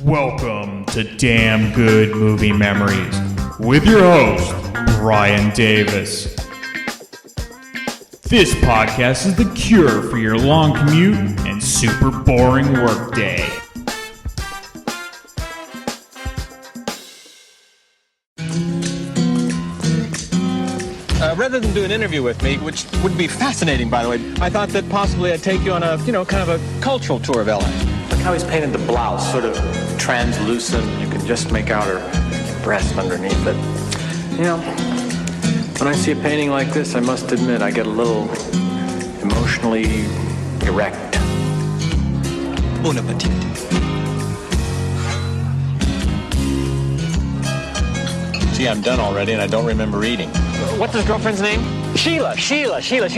Welcome to Damn Good Movie Memories with your host, Brian Davis. This podcast is the cure for your long commute and super boring workday. Rather than do an interview with me, which would be fascinating, by the way, I thought that possibly I'd take you on a, kind of a cultural tour of LA. Look how he's painted the blouse, sort of translucent. You can just make out her breast underneath it. You know, when I see a painting like this, I must admit I get a little emotionally erect. Bon appetit. See, I'm done already, and I don't remember eating. What's his girlfriend's name? Sheila. She's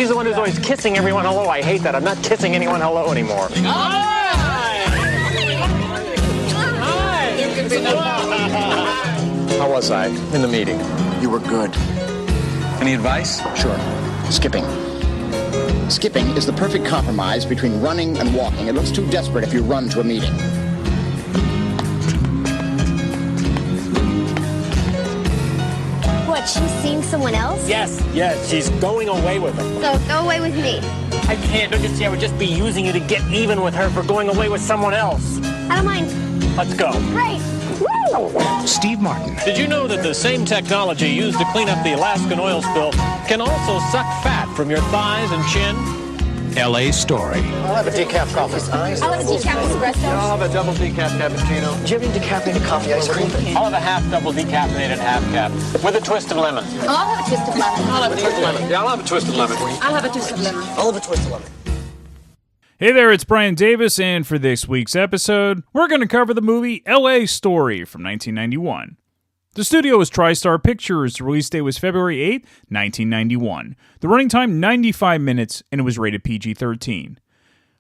the one who's always kissing everyone hello. I hate that. I'm not kissing anyone hello anymore. How was I in the meeting? You were good. Any advice? Sure. Skipping. Skipping is the perfect compromise between running and walking. It looks too desperate if you run to a meeting. What, she's seeing someone else? Yes, she's going away with him. So go away with me. I can't. Don't you see? I would just be using you to get even with her for going away with someone else. I don't mind. Let's go. Great. Woo! Steve Martin. Did you know that the same technology used to clean up the Alaskan oil spill can also suck fat from your thighs and chin? LA Story. I'll have a decaf coffee. I'll have a decaf espresso. I'll have a double decaf cappuccino. Do you have any decaffeinated coffee ice cream? I'll have a half double decaffeinated half cap with a twist of lemon. I'll have a twist of lemon. I'll have a twist of lemon. Yeah, I'll have a twist of lemon. I'll have a twist of lemon. I'll have a twist of lemon. Hey there, it's Brian Davis, and for this week's episode, we're going to cover the movie LA Story from 1991. The studio was TriStar Pictures. The release date was February 8, 1991. The running time, 95 minutes, and it was rated PG-13.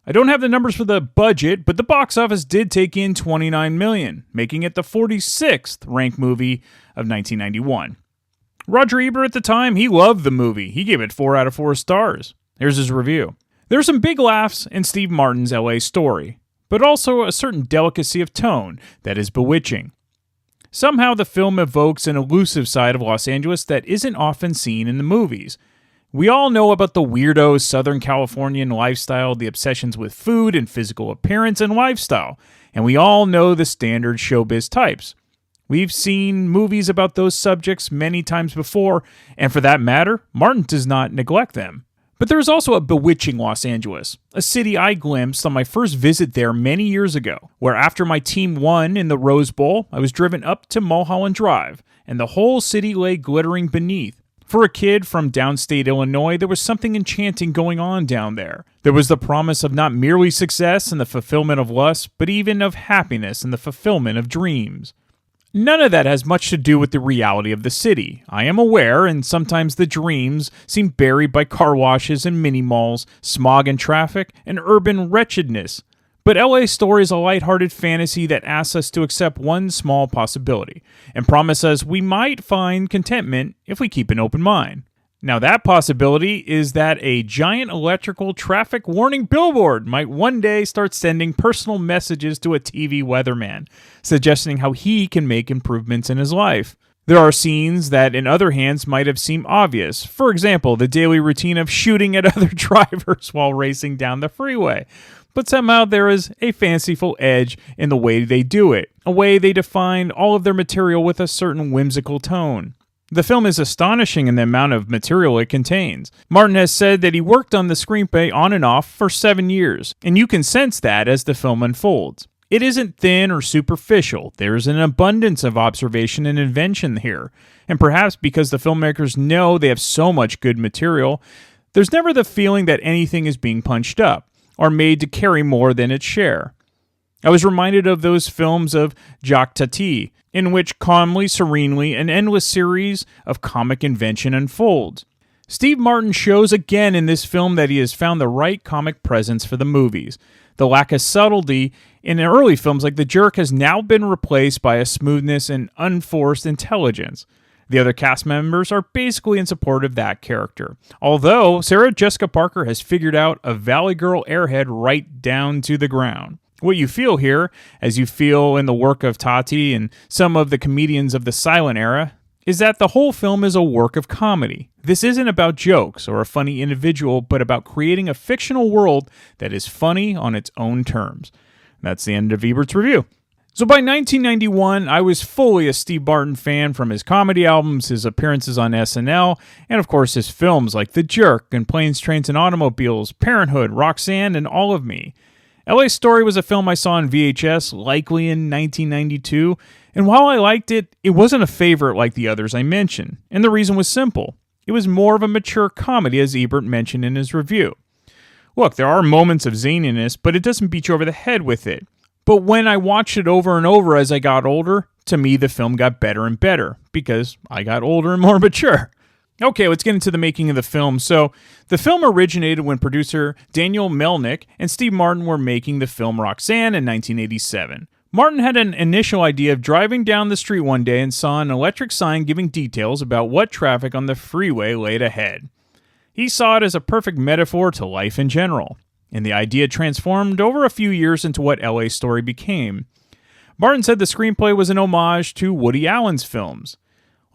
I don't have the numbers for the budget, but the box office did take in $29 million, making it the 46th ranked movie of 1991. Roger Ebert at the time, he loved the movie. He gave it 4 out of 4 stars. Here's his review. There's some big laughs in Steve Martin's LA Story, but also a certain delicacy of tone that is bewitching. Somehow the film evokes an elusive side of Los Angeles that isn't often seen in the movies. We all know about the weirdo Southern Californian lifestyle, the obsessions with food and physical appearance and lifestyle, and we all know the standard showbiz types. We've seen movies about those subjects many times before, and for that matter, Martin does not neglect them. But there is also a bewitching Los Angeles, a city I glimpsed on my first visit there many years ago, where after my team won in the Rose Bowl, I was driven up to Mulholland Drive, and the whole city lay glittering beneath. For a kid from downstate Illinois, there was something enchanting going on down there. There was the promise of not merely success and the fulfillment of lust, but even of happiness and the fulfillment of dreams. None of that has much to do with the reality of the city. I am aware, and sometimes the dreams seem buried by car washes and mini-malls, smog and traffic, and urban wretchedness. But LA Story is a lighthearted fantasy that asks us to accept one small possibility, and promise us we might find contentment if we keep an open mind. Now that possibility is that a giant electrical traffic warning billboard might one day start sending personal messages to a TV weatherman, suggesting how he can make improvements in his life. There are scenes that in other hands might have seemed obvious. For example, the daily routine of shooting at other drivers while racing down the freeway. But somehow there is a fanciful edge in the way they do it, a way they define all of their material with a certain whimsical tone. The film is astonishing in the amount of material it contains. Martin has said that he worked on the screenplay on and off for 7 years, and you can sense that as the film unfolds. It isn't thin or superficial. There's an abundance of observation and invention here, and perhaps because the filmmakers know they have so much good material, there's never the feeling that anything is being punched up or made to carry more than its share. I was reminded of those films of Jacques Tati, in which calmly, serenely, an endless series of comic invention unfolds. Steve Martin shows again in this film that he has found the right comic presence for the movies. The lack of subtlety in early films like The Jerk has now been replaced by a smoothness and unforced intelligence. The other cast members are basically in support of that character, although Sarah Jessica Parker has figured out a Valley Girl airhead right down to the ground. What you feel here, as you feel in the work of Tati and some of the comedians of the silent era, is that the whole film is a work of comedy. This isn't about jokes or a funny individual, but about creating a fictional world that is funny on its own terms. That's the end of Ebert's review. So by 1991, I was fully a Steve Martin fan from his comedy albums, his appearances on SNL, and of course his films like The Jerk and Planes, Trains, and Automobiles, Parenthood, Roxanne, and All of Me. LA Story was a film I saw on VHS, likely in 1992, and while I liked it, it wasn't a favorite like the others I mentioned, and the reason was simple. It was more of a mature comedy, as Ebert mentioned in his review. Look, there are moments of zaniness, but it doesn't beat you over the head with it. But when I watched it over and over as I got older, to me the film got better and better, because I got older and more mature. Okay, let's get into the making of the film. So, the film originated when producer Daniel Melnick and Steve Martin were making the film Roxanne in 1987. Martin had an initial idea of driving down the street one day and saw an electric sign giving details about what traffic on the freeway laid ahead. He saw it as a perfect metaphor to life in general, and the idea transformed over a few years into what LA Story became. Martin said the screenplay was an homage to Woody Allen's films.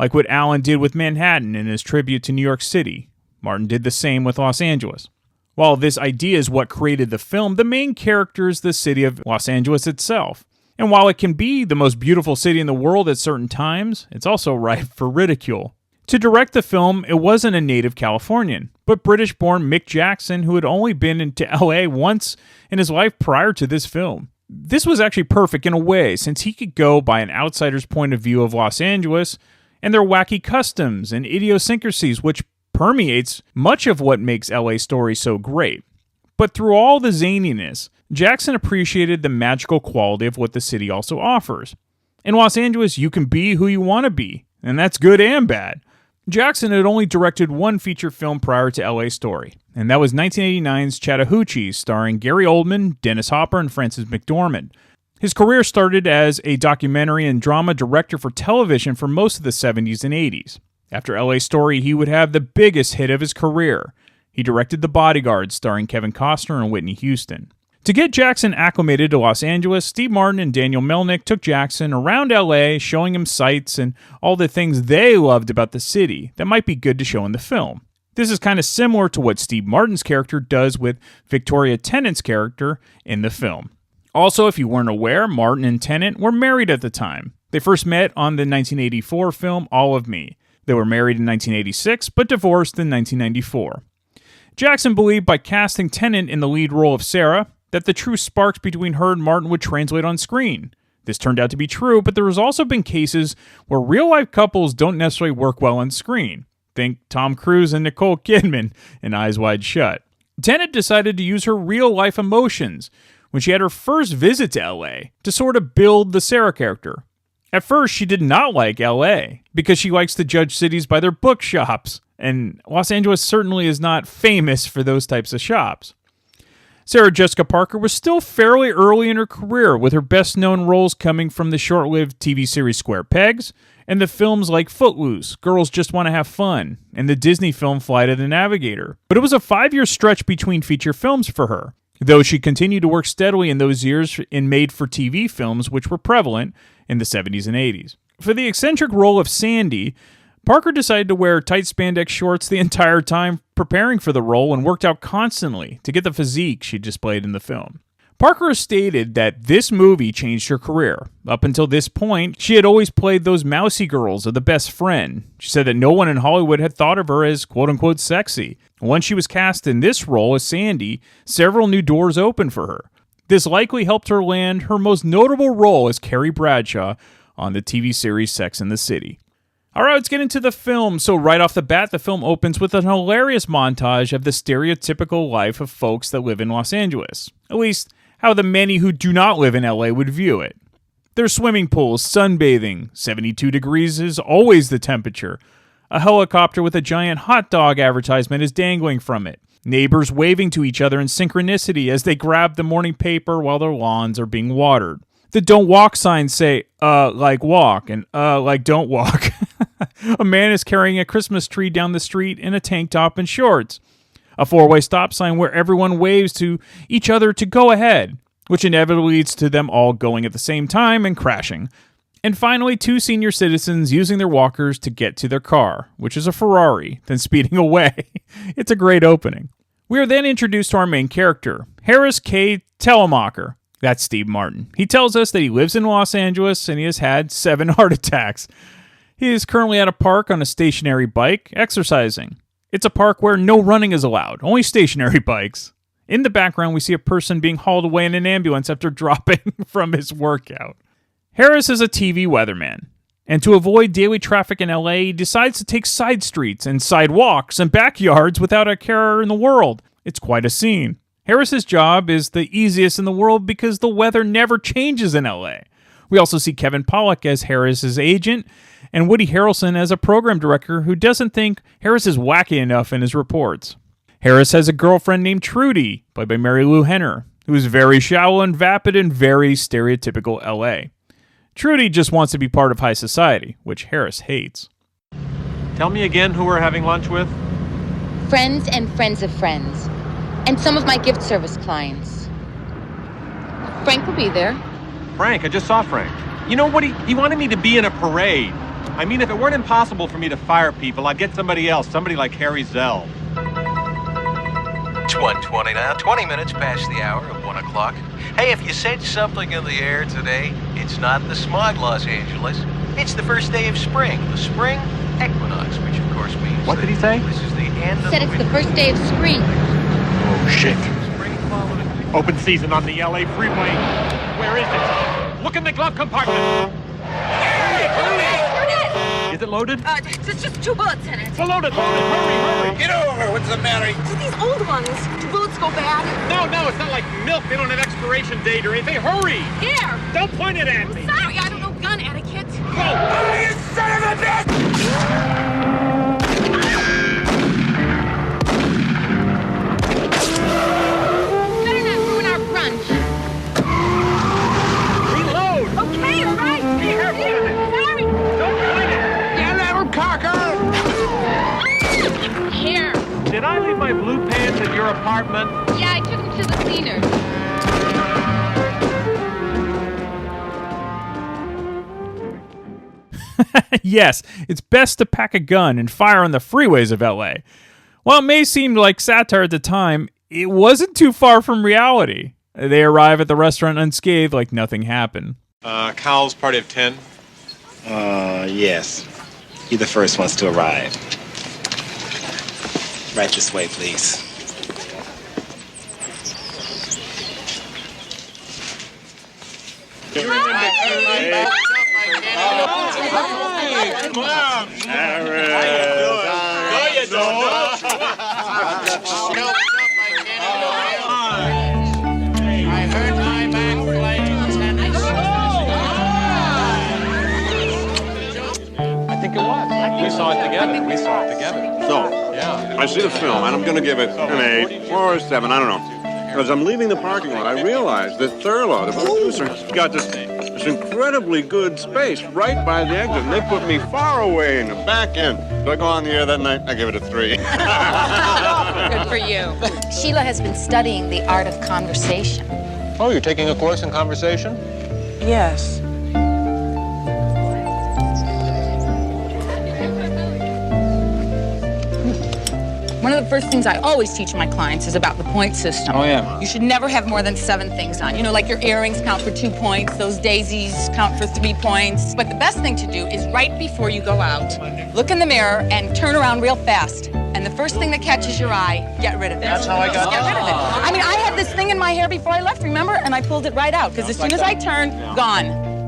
Like what Allen did with Manhattan in his tribute to New York City, Martin did the same with Los Angeles. While this idea is what created the film, the main character is the city of Los Angeles itself. And while it can be the most beautiful city in the world at certain times, it's also ripe for ridicule. To direct the film, it wasn't a native Californian, but British-born Mick Jackson, who had only been into LA once in his life prior to this film. This was actually perfect in a way, since he could go by an outsider's point of view of Los Angeles and their wacky customs and idiosyncrasies, which permeates much of what makes LA Story so great. But through all the zaniness, Jackson appreciated the magical quality of what the city also offers. In Los Angeles, you can be who you want to be, and that's good and bad. Jackson had only directed one feature film prior to LA Story, and that was 1989's Chattahoochee, starring Gary Oldman, Dennis Hopper, and Frances McDormand. His career started as a documentary and drama director for television for most of the 70s and 80s. After LA Story, he would have the biggest hit of his career. He directed The Bodyguard, starring Kevin Costner and Whitney Houston. To get Jackson acclimated to Los Angeles, Steve Martin and Daniel Melnick took Jackson around LA, showing him sights and all the things they loved about the city that might be good to show in the film. This is kind of similar to what Steve Martin's character does with Victoria Tennant's character in the film. Also, if you weren't aware, Martin and Tennant were married at the time. They first met on the 1984 film All of Me. They were married in 1986, but divorced in 1994. Jackson believed by casting Tennant in the lead role of Sarah, that the true sparks between her and Martin would translate on screen. This turned out to be true, but there has also been cases where real-life couples don't necessarily work well on screen. Think Tom Cruise and Nicole Kidman in Eyes Wide Shut. Tennant decided to use her real-life emotions when she had her first visit to LA to sort of build the Sarah character. At first, she did not like LA because she likes to judge cities by their bookshops, and Los Angeles certainly is not famous for those types of shops. Sarah Jessica Parker was still fairly early in her career, with her best-known roles coming from the short-lived TV series Square Pegs and the films like Footloose, Girls Just Want to Have Fun, and the Disney film Flight of the Navigator. But it was a 5-year stretch between feature films for her, though she continued to work steadily in those years in made-for-TV films which were prevalent in the 70s and 80s. For the eccentric role of Sandy, Parker decided to wear tight spandex shorts the entire time preparing for the role and worked out constantly to get the physique she displayed in the film. Parker has stated that this movie changed her career. Up until this point, she had always played those mousy girls or the best friend. She said that no one in Hollywood had thought of her as quote-unquote sexy. Once she was cast in this role as Sandy, several new doors opened for her. This likely helped her land her most notable role as Carrie Bradshaw on the TV series Sex and the City. Alright, let's get into the film. So right off the bat, the film opens with an hilarious montage of the stereotypical life of folks that live in Los Angeles. At least, how the many who do not live in LA would view it. There's swimming pools, sunbathing, 72 degrees is always the temperature. A helicopter with a giant hot dog advertisement is dangling from it. Neighbors waving to each other in synchronicity as they grab the morning paper while their lawns are being watered. The don't walk signs say, like walk, and like don't walk. A man is carrying a Christmas tree down the street in a tank top and shorts. A four-way stop sign where everyone waves to each other to go ahead. which inevitably leads to them all going at the same time and crashing. And finally, 2 senior citizens using their walkers to get to their car, which is a Ferrari, then speeding away. It's a great opening. We are then introduced to our main character, Harris K. Telemacher. That's Steve Martin. He tells us that he lives in Los Angeles and he has had 7 heart attacks. He is currently at a park on a stationary bike, exercising. It's a park where no running is allowed, only stationary bikes. In the background, we see a person being hauled away in an ambulance after dropping from his workout. Harris is a TV weatherman, and to avoid daily traffic in LA, he decides to take side streets and sidewalks and backyards without a care in the world. It's quite a scene. Harris's job is the easiest in the world because the weather never changes in LA. We also see Kevin Pollak as Harris's agent, and Woody Harrelson as a program director who doesn't think Harris is wacky enough in his reports. Harris has a girlfriend named Trudy, played by Marilu Henner, who is very shallow and vapid and very stereotypical LA. Trudy just wants to be part of high society, which Harris hates. Tell me again who we're having lunch with. Friends and friends of friends. And some of my gift service clients. Frank will be there. Frank, I just saw Frank. You know what? He wanted me to be in a parade. I mean, if it weren't impossible for me to fire people, I'd get somebody else, somebody like Harry Zell. It's 1:20 now, 20 minutes past the hour of 1 o'clock. Hey, if you sense something in the air today, it's not the smog Los Angeles. It's the first day of spring, the spring equinox, which of course means What did he say? This is the end of Said it's the first day of spring. Oh, shit. spring following. Open season on the LA freeway. Where is it? Look in the glove compartment. Is it loaded? There's just 2 bullets in it. It's loaded. Hurry. Get over, what's the matter? These old ones. Do bullets go bad? No, it's not like milk. They don't have expiration date or anything. Hurry. Here. Don't point it at me. Sorry, I don't know gun etiquette. Go. Oh, you son of a bitch! Better not ruin our brunch. Reload. Okay, all right. Be careful with it. Sorry. Don't point it. You little cocker! Here. Did I leave my blue pants at your apartment? Yeah, I took them to the cleaners. Yes, it's best to pack a gun and fire on the freeways of LA. While it may seem like satire at the time, it wasn't too far from reality. They arrive at the restaurant unscathed like nothing happened. Cowell's party of 10. Yes. You're the first ones to arrive. Right this way, please. I think it was. We saw it together. So, Yeah. I see the film, and I'm going to give it an 8 or a 7, I don't know. As I'm leaving the parking lot, I realized that Thurlow, the producer, has got this incredibly good space right by the exit, and they put me far away in the back end. So I go on the air that night, I give it a 3. Good for you. Sheila has been studying the art of conversation. Oh, you're taking a course in conversation? Yes. One of the first things I always teach my clients is about the point system. Oh, yeah. You should never have more than 7 things on. You know, like your earrings count for 2 points, those daisies count for 3 points. But the best thing to do is right before you go out, look in the mirror and turn around real fast. And the first thing that catches your eye, get rid of it. That's how I got Get rid of it. I mean, I had this thing in my hair before I left, remember? And I pulled it right out, because as soon as I turned, gone.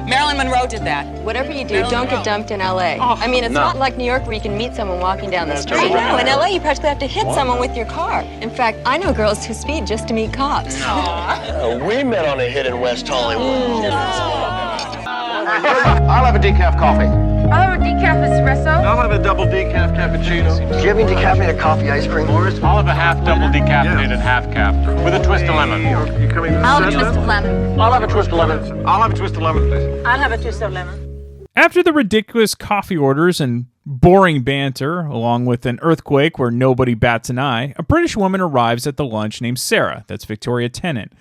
Marilyn Monroe did that. Whatever you do, don't get dumped in L.A. I mean, it's not like New York where you can meet someone walking down the street. No, in L.A. you practically have to hit someone with your car. In fact, I know girls who speed just to meet cops. We met on a hit in West Hollywood. I'll have a decaf coffee. I'll have a decaf espresso. I'll have a double decaf cappuccino. Do you have any decaffeinated coffee ice cream? I'll have a half double decaffeinated half cap with a twist of lemon. You coming to I'll have a twist of lemon. I'll have a twist of lemon. I'll have a twist of lemon, please. I'll have a twist of lemon. After the ridiculous coffee orders and boring banter, along with an earthquake where nobody bats an eye, a British woman arrives at the lunch named Sarah. That's Victoria Tennant.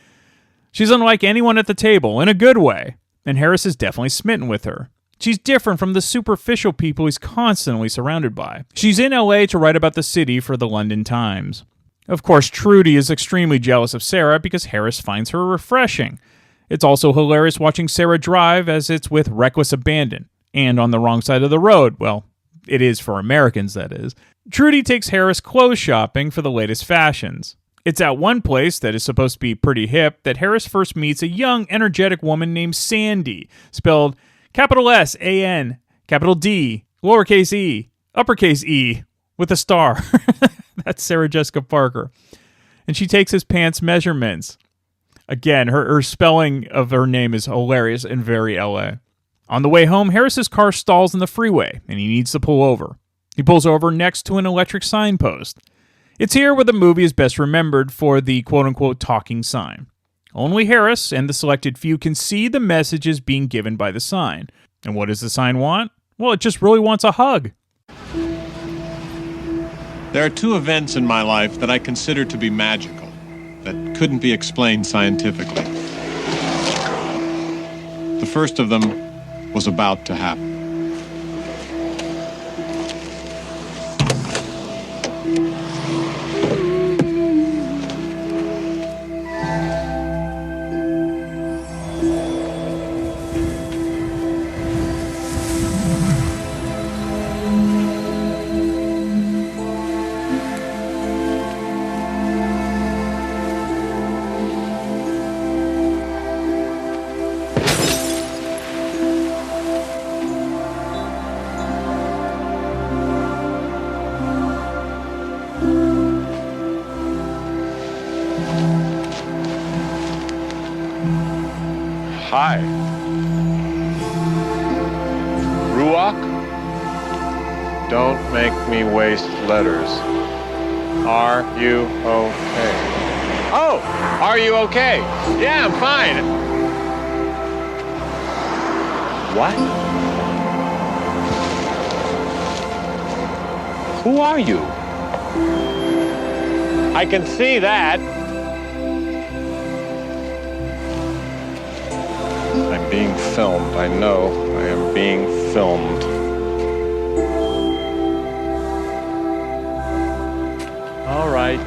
She's unlike anyone at the table, in a good way, and Harris is definitely smitten with her. She's different from the superficial people he's constantly surrounded by. She's in LA to write about the city for the London Times. Of course, Trudy is extremely jealous of Sarah because Harris finds her refreshing. It's also hilarious watching Sarah drive, as it's with reckless abandon, and on the wrong side of the road. Well, it is for Americans, that is. Trudy takes Harris clothes shopping for the latest fashions. It's at one place that is supposed to be pretty hip that Harris first meets a young, energetic woman named Sandy, spelled capital S-A-N, capital D, lowercase e, uppercase E, with a star. That's Sarah Jessica Parker. And she takes his pants measurements. Again, her spelling of her name is hilarious and very LA. On the way home, Harris's car stalls in the freeway, and he needs to pull over. He pulls over next to an electric signpost. It's here where the movie is best remembered for the quote-unquote talking sign. Only Harris and the selected few can see the messages being given by the sign. And what does the sign want? Well, it just really wants a hug. There are two events in my life that I consider to be magical, that couldn't be explained scientifically. The first of them was about to happen. Hi. Ruach? Don't make me waste letters. Are you okay? Oh, are you okay? Yeah, I'm fine. What? Who are you? I can see that. I'm being filmed. I know I am being filmed. All right.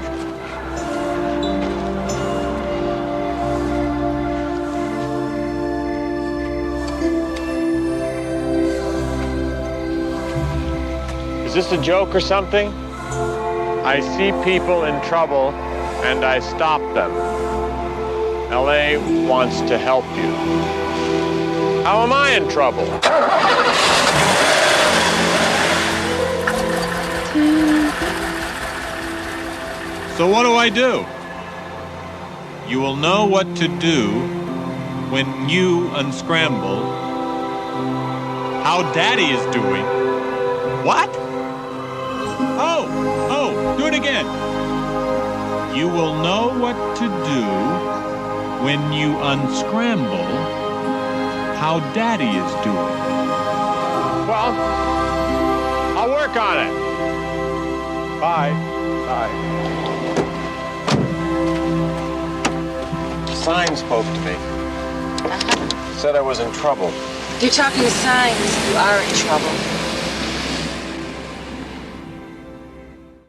Is this a joke or something? I see people in trouble and I stop them. LA wants to help you. How am I in trouble? So what do I do? You will know what to do when you unscramble how Daddy is doing. What? Oh, do it again. You will know what to do when you unscramble how Daddy is doing. Well, I'll work on it. Bye. Bye. The sign spoke to me. Said I was in trouble. If you're talking to signs, you are in trouble.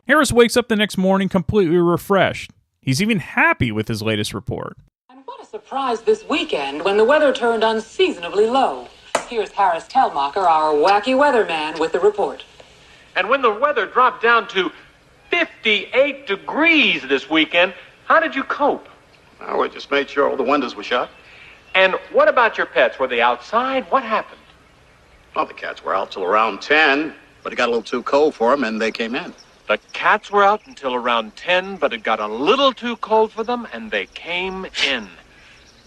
Harris wakes up the next morning completely refreshed. He's even happy with his latest report. What a surprise this weekend when the weather turned unseasonably low. Here's Harris Telmacher, our wacky weatherman, with the report. And when the weather dropped down to 58 degrees this weekend, how did you cope? Oh, we just made sure all the windows were shut. And what about your pets? Were they outside? What happened? Well, the cats were out till around 10, but it got a little too cold for them, and they came in. The cats were out until around 10, but it got a little too cold for them, and they came in.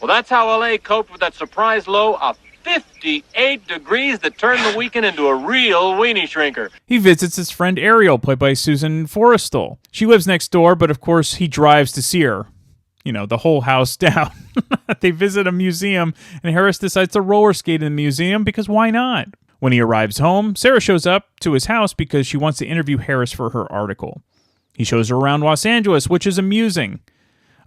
Well, that's how LA coped with that surprise low of 58 degrees that turned the weekend into a real weenie shrinker. He visits his friend Ariel, played by Susan Forrestal. She lives next door, but of course he drives to see her. You know, the whole house down. They visit a museum, and Harris decides to roller skate in the museum because why not? When he arrives home, Sarah shows up to his house because she wants to interview Harris for her article. He shows her around Los Angeles, which is amusing.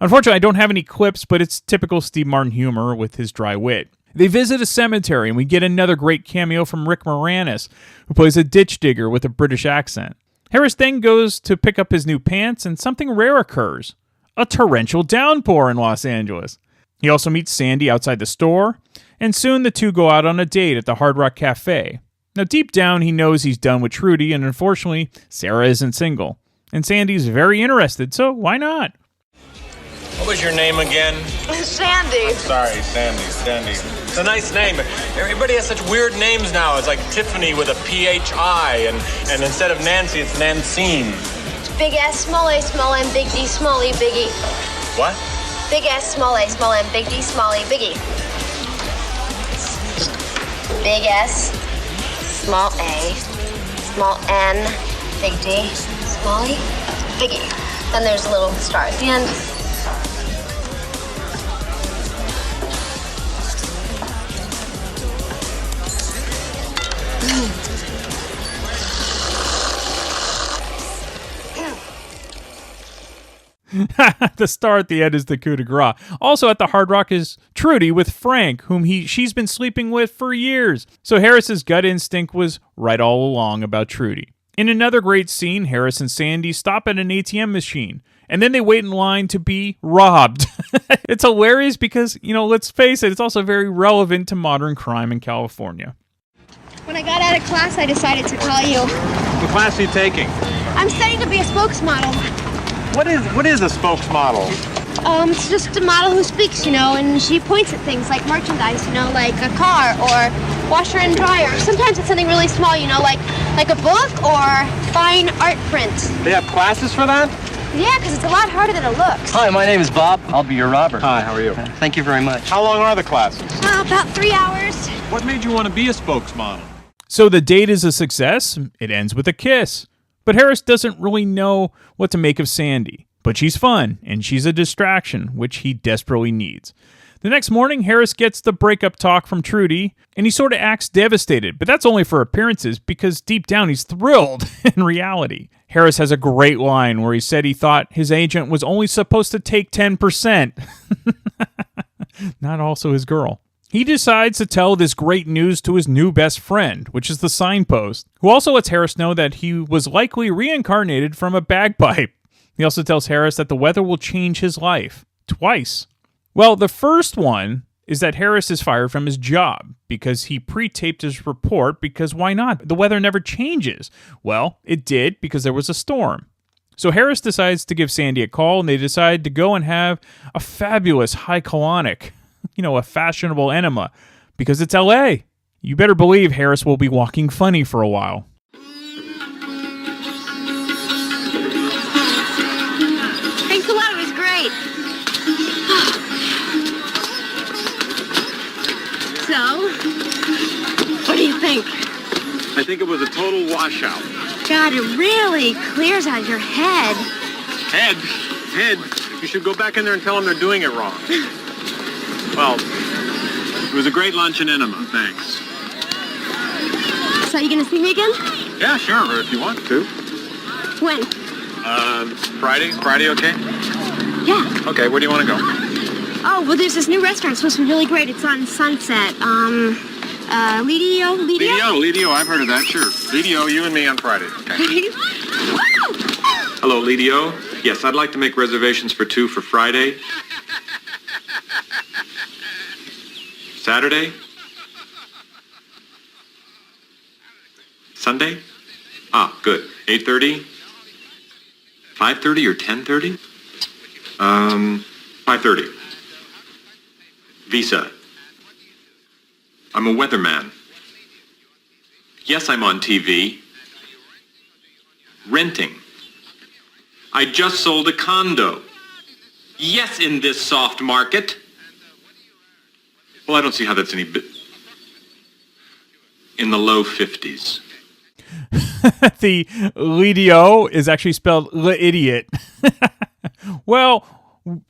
Unfortunately, I don't have any clips, but it's typical Steve Martin humor with his dry wit. They visit a cemetery, and we get another great cameo from Rick Moranis, who plays a ditch digger with a British accent. Harris then goes to pick up his new pants, and something rare occurs. A torrential downpour in Los Angeles. He also meets Sandy outside the store, and soon the two go out on a date at the Hard Rock Cafe. Now, deep down, he knows he's done with Trudy, and unfortunately, Sarah isn't single. And Sandy's very interested, so why not? What was your name again? Sandy. I'm sorry, Sandy. It's a nice name. Everybody has such weird names now. It's like Tiffany with a PHI, and instead of Nancy, it's Nancine. Big S, small A, small M, big D, small E, big E. What? Big S, small A, small M, big D, small E, big E. Big S, small A, small N, big D, small E, big E. Then there's a little star at the end. The star at the end is the coup de grace. Also at the Hard Rock is Trudy with Frank, whom she's been sleeping with for years. So Harris's gut instinct was right all along about Trudy. In another great scene, Harris and Sandy stop at an ATM machine, and then they wait in line to be robbed. It's hilarious because, let's face it, it's also very relevant to modern crime in California. When I got out of class, I decided to call you. What class are you taking? I'm studying to be a spokesmodel. What is a spokesmodel? It's just a model who speaks, and she points at things like merchandise, like a car or washer and dryer. Sometimes it's something really small, like a book or fine art print. They have classes for that? Yeah, because it's a lot harder than it looks. Hi, my name is Bob. I'll be your robber. Hi, how are you? Thank you very much. How long are the classes? About 3 hours. What made you want to be a spokesmodel? So the date is a success. It ends with a kiss. But Harris doesn't really know what to make of Sandy. But she's fun, and she's a distraction, which he desperately needs. The next morning, Harris gets the breakup talk from Trudy, and he sort of acts devastated, but that's only for appearances, because deep down he's thrilled in reality. Harris has a great line where he said he thought his agent was only supposed to take 10%. Not also his girl. He decides to tell this great news to his new best friend, which is the signpost, who also lets Harris know that he was likely reincarnated from a bagpipe. He also tells Harris that the weather will change his life. Twice. Well, the first one is that Harris is fired from his job because he pre-taped his report because why not? The weather never changes. Well, it did because there was a storm. So Harris decides to give Sandy a call, and they decide to go and have a fabulous high colonic, a fashionable enema, because it's LA. You better believe Harris will be walking funny for a while. Thanks a lot, it was great. So, what do you think? I think it was a total washout. God, it really clears out your head. Head? You should go back in there and tell them they're doing it wrong. Well, it was a great lunch and enema, thanks. So you gonna see me again? Yeah, sure, if you want to. When? Friday? Friday okay? Yeah. Okay, where do you want to go? Oh, well, there's this new restaurant. It's supposed to be really great. It's on Sunset. Lidio? Lidio, I've heard of that, sure. Lidio, you and me on Friday. Okay. Hello, Lidio. Yes, I'd like to make reservations for 2 for Friday. Saturday? Sunday? Ah, good. 8:30? 5:30 or 10:30? 5:30. Visa. I'm a weatherman. Yes, I'm on TV. Renting. I just sold a condo. Yes, in this soft market. Well, I don't see how that's any bit. In the low 50s. The Lidio is actually spelled idiot. Well,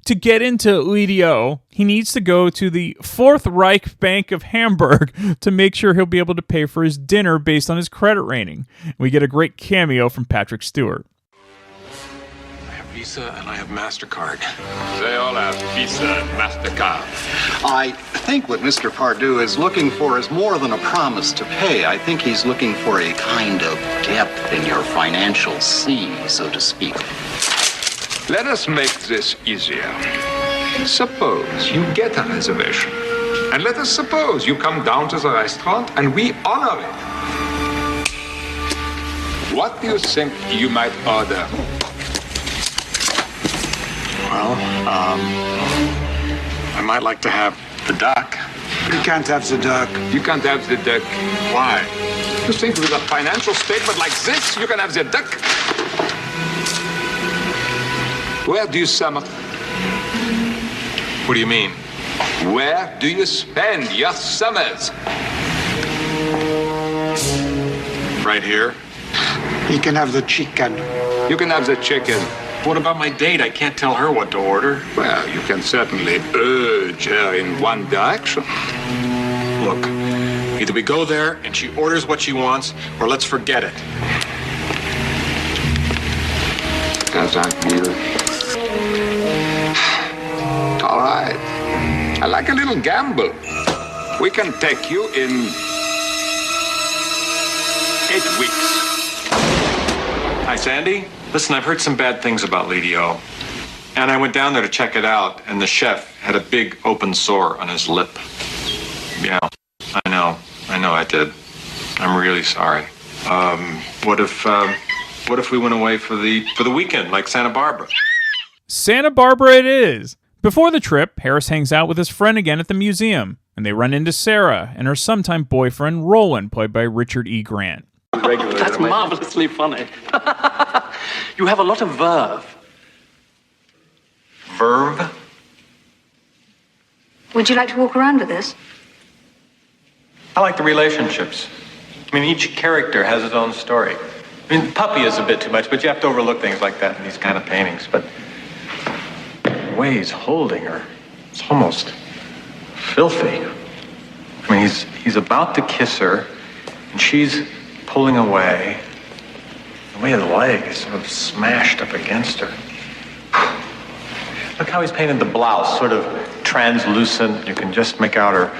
to get into Lidio, he needs to go to the Fourth Reich Bank of Hamburg to make sure he'll be able to pay for his dinner based on his credit rating. We get a great cameo from Patrick Stewart. Have Visa and I have MasterCard. They all have Visa and MasterCard. I think what Mr. Pardue is looking for is more than a promise to pay. I think he's looking for a kind of depth in your financial sea, so to speak. Let us make this easier. Suppose you get a reservation. And let us suppose you come down to the restaurant and we honor it. What do you think you might order? Well, I might like to have the duck. You can't have the duck. You can't have the duck. Why? You think with a financial statement like this, you can have the duck? Where do you summer? What do you mean? Where do you spend your summers? Right here? You can have the chicken. You can have the chicken. What about my date? I can't tell her what to order. Well, you can certainly urge her in one direction. Look, either we go there and she orders what she wants, or let's forget it. All right. I like a little gamble. We can take you in 8 weeks. Hi, Sandy. Listen, I've heard some bad things about Lady O. And I went down there to check it out, and the chef had a big open sore on his lip. Yeah, I know I did. I'm really sorry. What if we went away for the weekend, like Santa Barbara? Santa Barbara it is. Before the trip, Harris hangs out with his friend again at the museum, and they run into Sarah and her sometime boyfriend, Roland, played by Richard E. Grant. That's marvelously funny. You have a lot of verve. Verve? Would you like to walk around with us? I like the relationships. I mean, each character has his own story. I mean, puppy is a bit too much, but you have to overlook things like that in these kind of paintings. But the way he's holding her, it's almost filthy. I mean, he's about to kiss her, and she's pulling away. The way the leg is sort of smashed up against her. Look how he's painted the blouse, sort of translucent. You can just make out her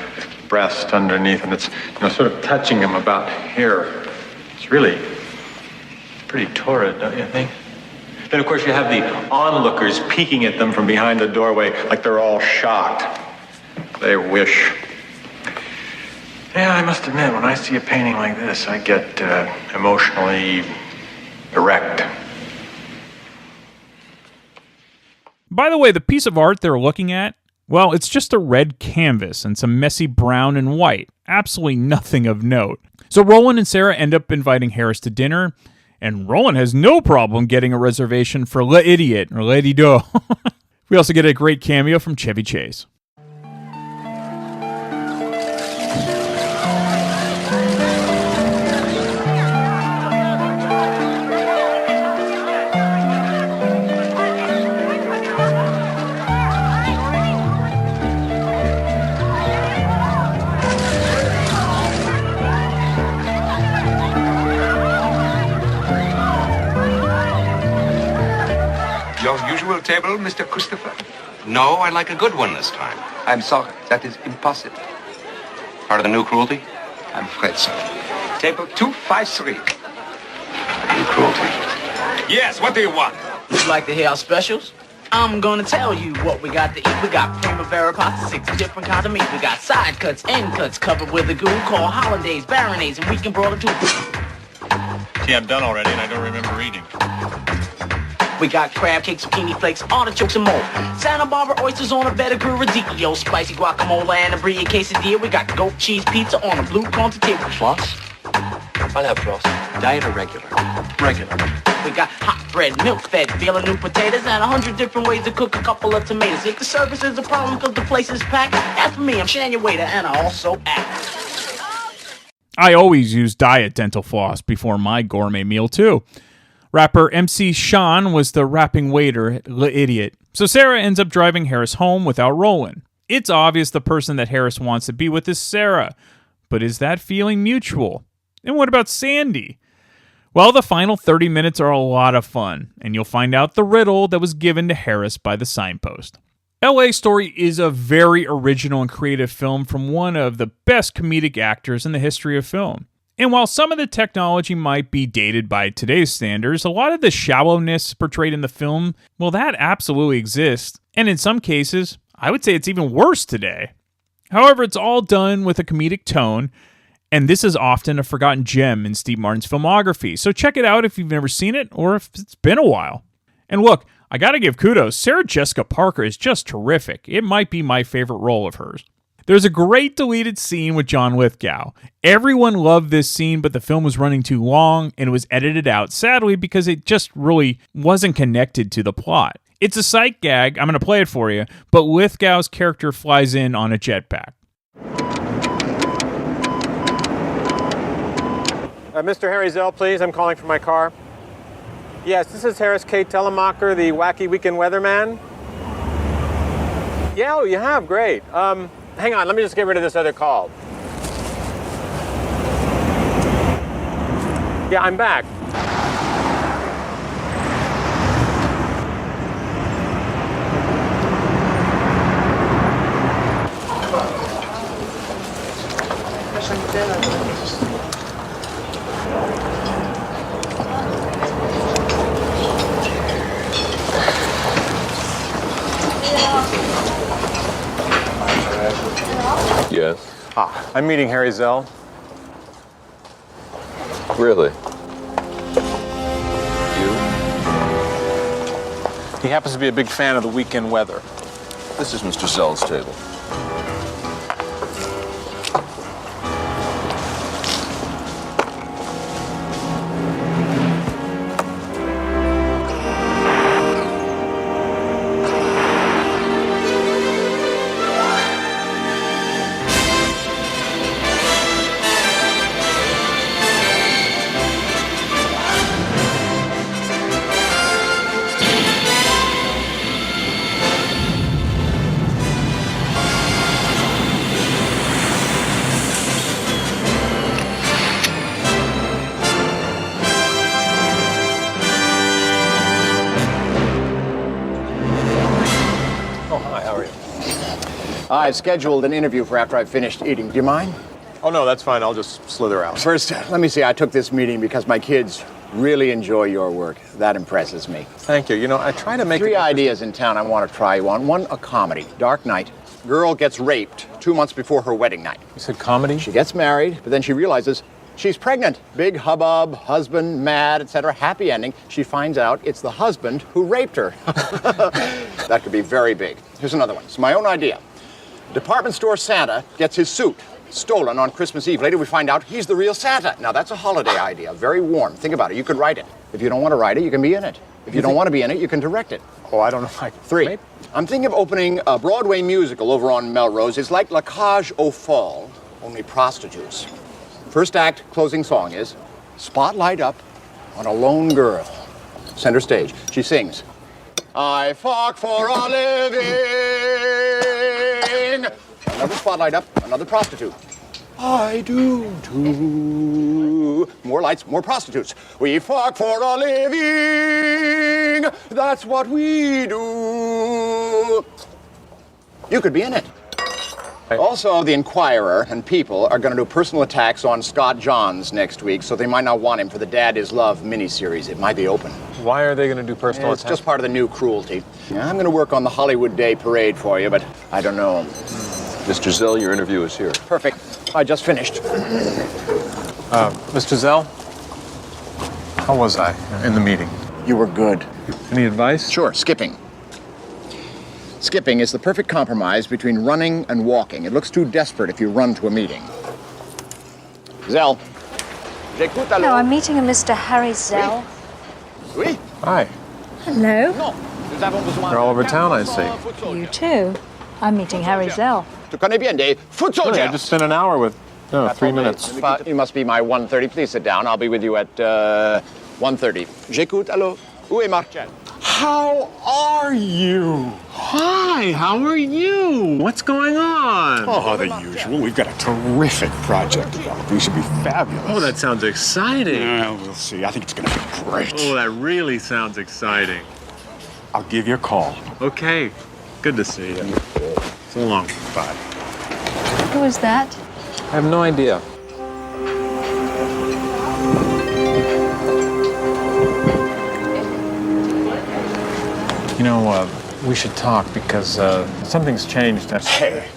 breast underneath, and it's, sort of touching him about here. It's really pretty torrid, don't you think? Then, of course, you have the onlookers peeking at them from behind the doorway like they're all shocked. They wish. Yeah, I must admit, when I see a painting like this, I get emotionally erect. By the way, the piece of art they're looking at, well, it's just a red canvas and some messy brown and white. Absolutely nothing of note. So Roland and Sarah end up inviting Harris to dinner, and Roland has no problem getting a reservation for Le Idiot, or Lady Do. We also get a great cameo from Chevy Chase. Your usual table, Mr. Christopher? No, I'd like a good one this time. I'm sorry, that is impossible. Part of the new cruelty? I'm afraid so. Table 253. New cruelty. Yes, what do you want? Would you like to hear our specials? I'm gonna tell you what we got to eat. We got primavera pasta, 6 different kinds of meat. We got side cuts, end cuts, covered with a goo called hollandaise, baronnaise, and we can broil it too. See, I'm done already, and I don't remember eating. We got crab cakes, zucchini flakes, artichokes, and more. Santa Barbara oysters on a better radicchio, spicy guacamole, and a brie quesadilla. We got goat cheese pizza on a blue corn tortilla. Floss? I'll have floss. Diet or regular? Regular. We got hot bread, milk-fed, feeling new potatoes, and 100 different ways to cook a couple of tomatoes. If the service is a problem because the place is packed, ask for me, I'm Shan, your waiter, and I also act. I always use diet dental floss before my gourmet meal, too. Rapper MC Sean was the rapping waiter at Le Idiot. So Sarah ends up driving Harris home without Roland. It's obvious the person that Harris wants to be with is Sarah. But is that feeling mutual? And what about Sandy? Well, the final 30 minutes are a lot of fun, and you'll find out the riddle that was given to Harris by the signpost. LA Story is a very original and creative film from one of the best comedic actors in the history of film. And while some of the technology might be dated by today's standards, a lot of the shallowness portrayed in the film, well, that absolutely exists. And in some cases, I would say it's even worse today. However, it's all done with a comedic tone, and this is often a forgotten gem in Steve Martin's filmography. So check it out if you've never seen it or if it's been a while. And look, I gotta give kudos. Sarah Jessica Parker is just terrific. It might be my favorite role of hers. There's a great deleted scene with John Lithgow. Everyone loved this scene, but the film was running too long and it was edited out, sadly, because it just really wasn't connected to the plot. It's a sight gag, I'm going to play it for you, but Lithgow's character flies in on a jetpack. Mr. Harry Zell, please. I'm calling for my car. Yes, this is Harris K. Telemacher, the wacky weekend weatherman. Yeah, oh, you have? Great. Hang on, let me just get rid of this other call. Yeah, I'm back. Yes. I'm meeting Harry Zell. Really? He happens to be a big fan of the weekend weather. This is Mr. Zell's table. I've scheduled an interview for after I've finished eating. Do you mind? Oh, no, that's fine. I'll just slither out. First, let me see. I took this meeting because my kids really enjoy your work. That impresses me. Thank you. You know, I try to make three ideas in town I want to try you on. One, a comedy. Dark Night. Girl gets raped 2 months before her wedding night. You said comedy? She gets married, but then she realizes she's pregnant. Big hubbub, husband mad, etc. Happy ending. She finds out it's the husband who raped her. That could be very big. Here's another one. It's my own idea. Department store Santa gets his suit stolen on Christmas Eve. Later we find out he's the real Santa. Now that's a holiday idea, very warm. Think about it, you could write it. If you don't want to write it, you can be in it. If you don't want to be in it, you can direct it. Oh, I don't know. Three, maybe. I'm thinking of opening a Broadway musical over on Melrose. It's like La Cage aux Folles, only prostitutes. First act, closing song is Spotlight Up on a Lone Girl. Center stage, she sings, I fuck for a living. Another spotlight up, another prostitute. I do too. More lights, more prostitutes. We fuck for a living. That's what we do. You could be in it. Also, the Inquirer and People are going to do personal attacks on Scott Johns next week, so they might not want him for the Dad Is Love miniseries. It might be open. Why are they going to do personal attacks? It's just part of the new cruelty. Yeah, I'm going to work on the Hollywood Day Parade for you, but I don't know. Mr. Zell, your interview is here. Perfect. I just finished. Mr. Zell, how was I in the meeting? You were good. Any advice? Sure, skipping. Skipping is the perfect compromise between running and walking. It looks too desperate if you run to a meeting. Zell. Hello, I'm meeting a Mr. Harry Zell. Oui. Hi. Hello. They're all over town, I see. You too. I'm meeting Harry Zell. Tu connais bien des foot soldiers. Really, I just spent an hour with, 3 minutes. You must be my 1:30. Please sit down. I'll be with you at 1:30. J'écoute. Allô? Où est Marcel? How are you? Hi, how are you? What's going on? Oh, the usual. We've got a terrific project developing. It should be fabulous. Oh, that sounds exciting. Well, we'll see. I think it's going to be great. Oh, that really sounds exciting. I'll give you a call. Okay. Good to see you. So long. Bye. Who is that? I have no idea. You know, we should talk because something's changed. Hey,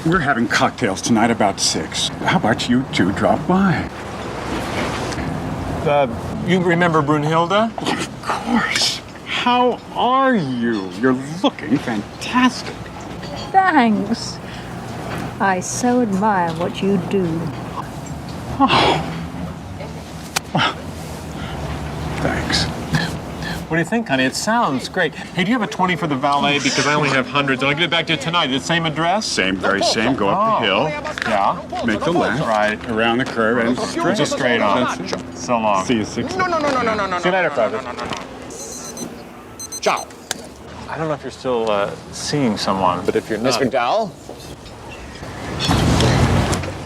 we're having cocktails tonight about 6. How about you two drop by? You remember Brunhilde? Of course. How are you? You're looking fantastic. Thanks. I so admire what you do. Oh. Well, thanks. What do you think, honey? It sounds great. Hey, do you have a 20 for the valet? Because I only have hundreds, and I'll give it back to you tonight. The same address? Same, very same. Go up the hill. Yeah. Make the left. Right. Around the curve and straight. Just straight on. So long. See you 6. No. See you later, Private. Ciao. I don't know if you're still seeing someone, but if you're Miss not... McDowell?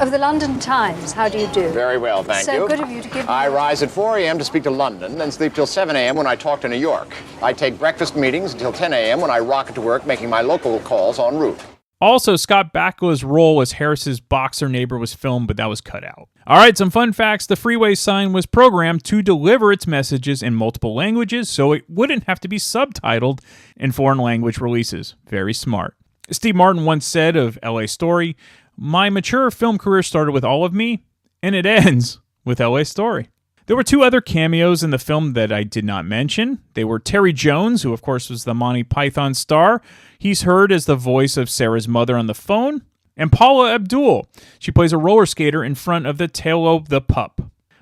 Of the London Times, how do you do? Very well, thank you. So good of you to give me... I rise at 4 a.m. to speak to London, then sleep till 7 a.m. when I talk to New York. I take breakfast meetings until 10 a.m. when I rocket to work making my local calls en route. Also, Scott Bakula's role as Harris's boxer neighbor was filmed, but that was cut out. All right, some fun facts. The freeway sign was programmed to deliver its messages in multiple languages, so it wouldn't have to be subtitled in foreign language releases. Very smart. Steve Martin once said of LA Story, "My mature film career started with All of Me, and it ends with LA Story." There were 2 other cameos in the film that I did not mention. They were Terry Jones, who of course was the Monty Python star. He's heard as the voice of Sarah's mother on the phone. And Paula Abdul. She plays a roller skater in front of the Tailo the pup.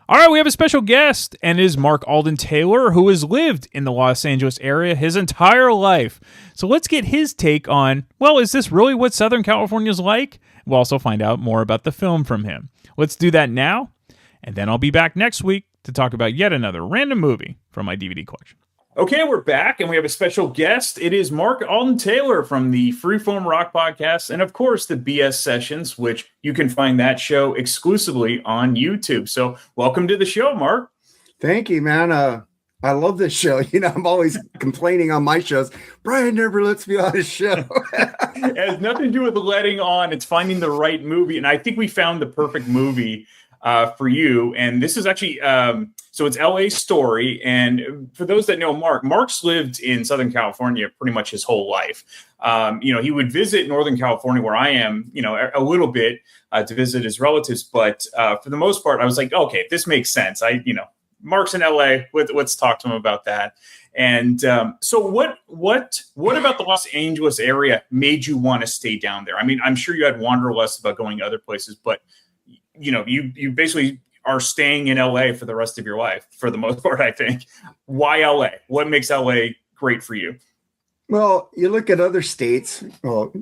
All right, we have a special guest, and it is Mark Alden Taylor, who has lived in the Los Angeles area his entire life. So let's get his take on, well, is this really what Southern California is like? We'll also find out more about the film from him. Let's do that now, and then I'll be back next week to talk about yet another random movie from my DVD collection. Okay, we're back, and we have a special guest. It is Mark Alden Taylor from the Freeform Rock Podcast, and of course, the BS Sessions, which you can find that show exclusively on YouTube. So welcome to the show, Mark. Thank you, man. I love this show. You know, I'm always complaining on my shows. Brian never lets me on his show. It has nothing to do with letting on. It's finding the right movie, and I think we found the perfect movie for you. And this is actually, so it's LA Story. And for those that know Mark's lived in Southern California pretty much his whole life. He would visit Northern California where I am, a little bit to visit his relatives. But for the most part, I was like, okay, this makes sense. Mark's in LA. Let's talk to him about that. And so what about the Los Angeles area made you want to stay down there? I mean, I'm sure you had wanderlust about going to other places, but you basically are staying in LA for the rest of your life for the most part, I think. Why LA? What makes LA great for you? Well, you look at other states. Well,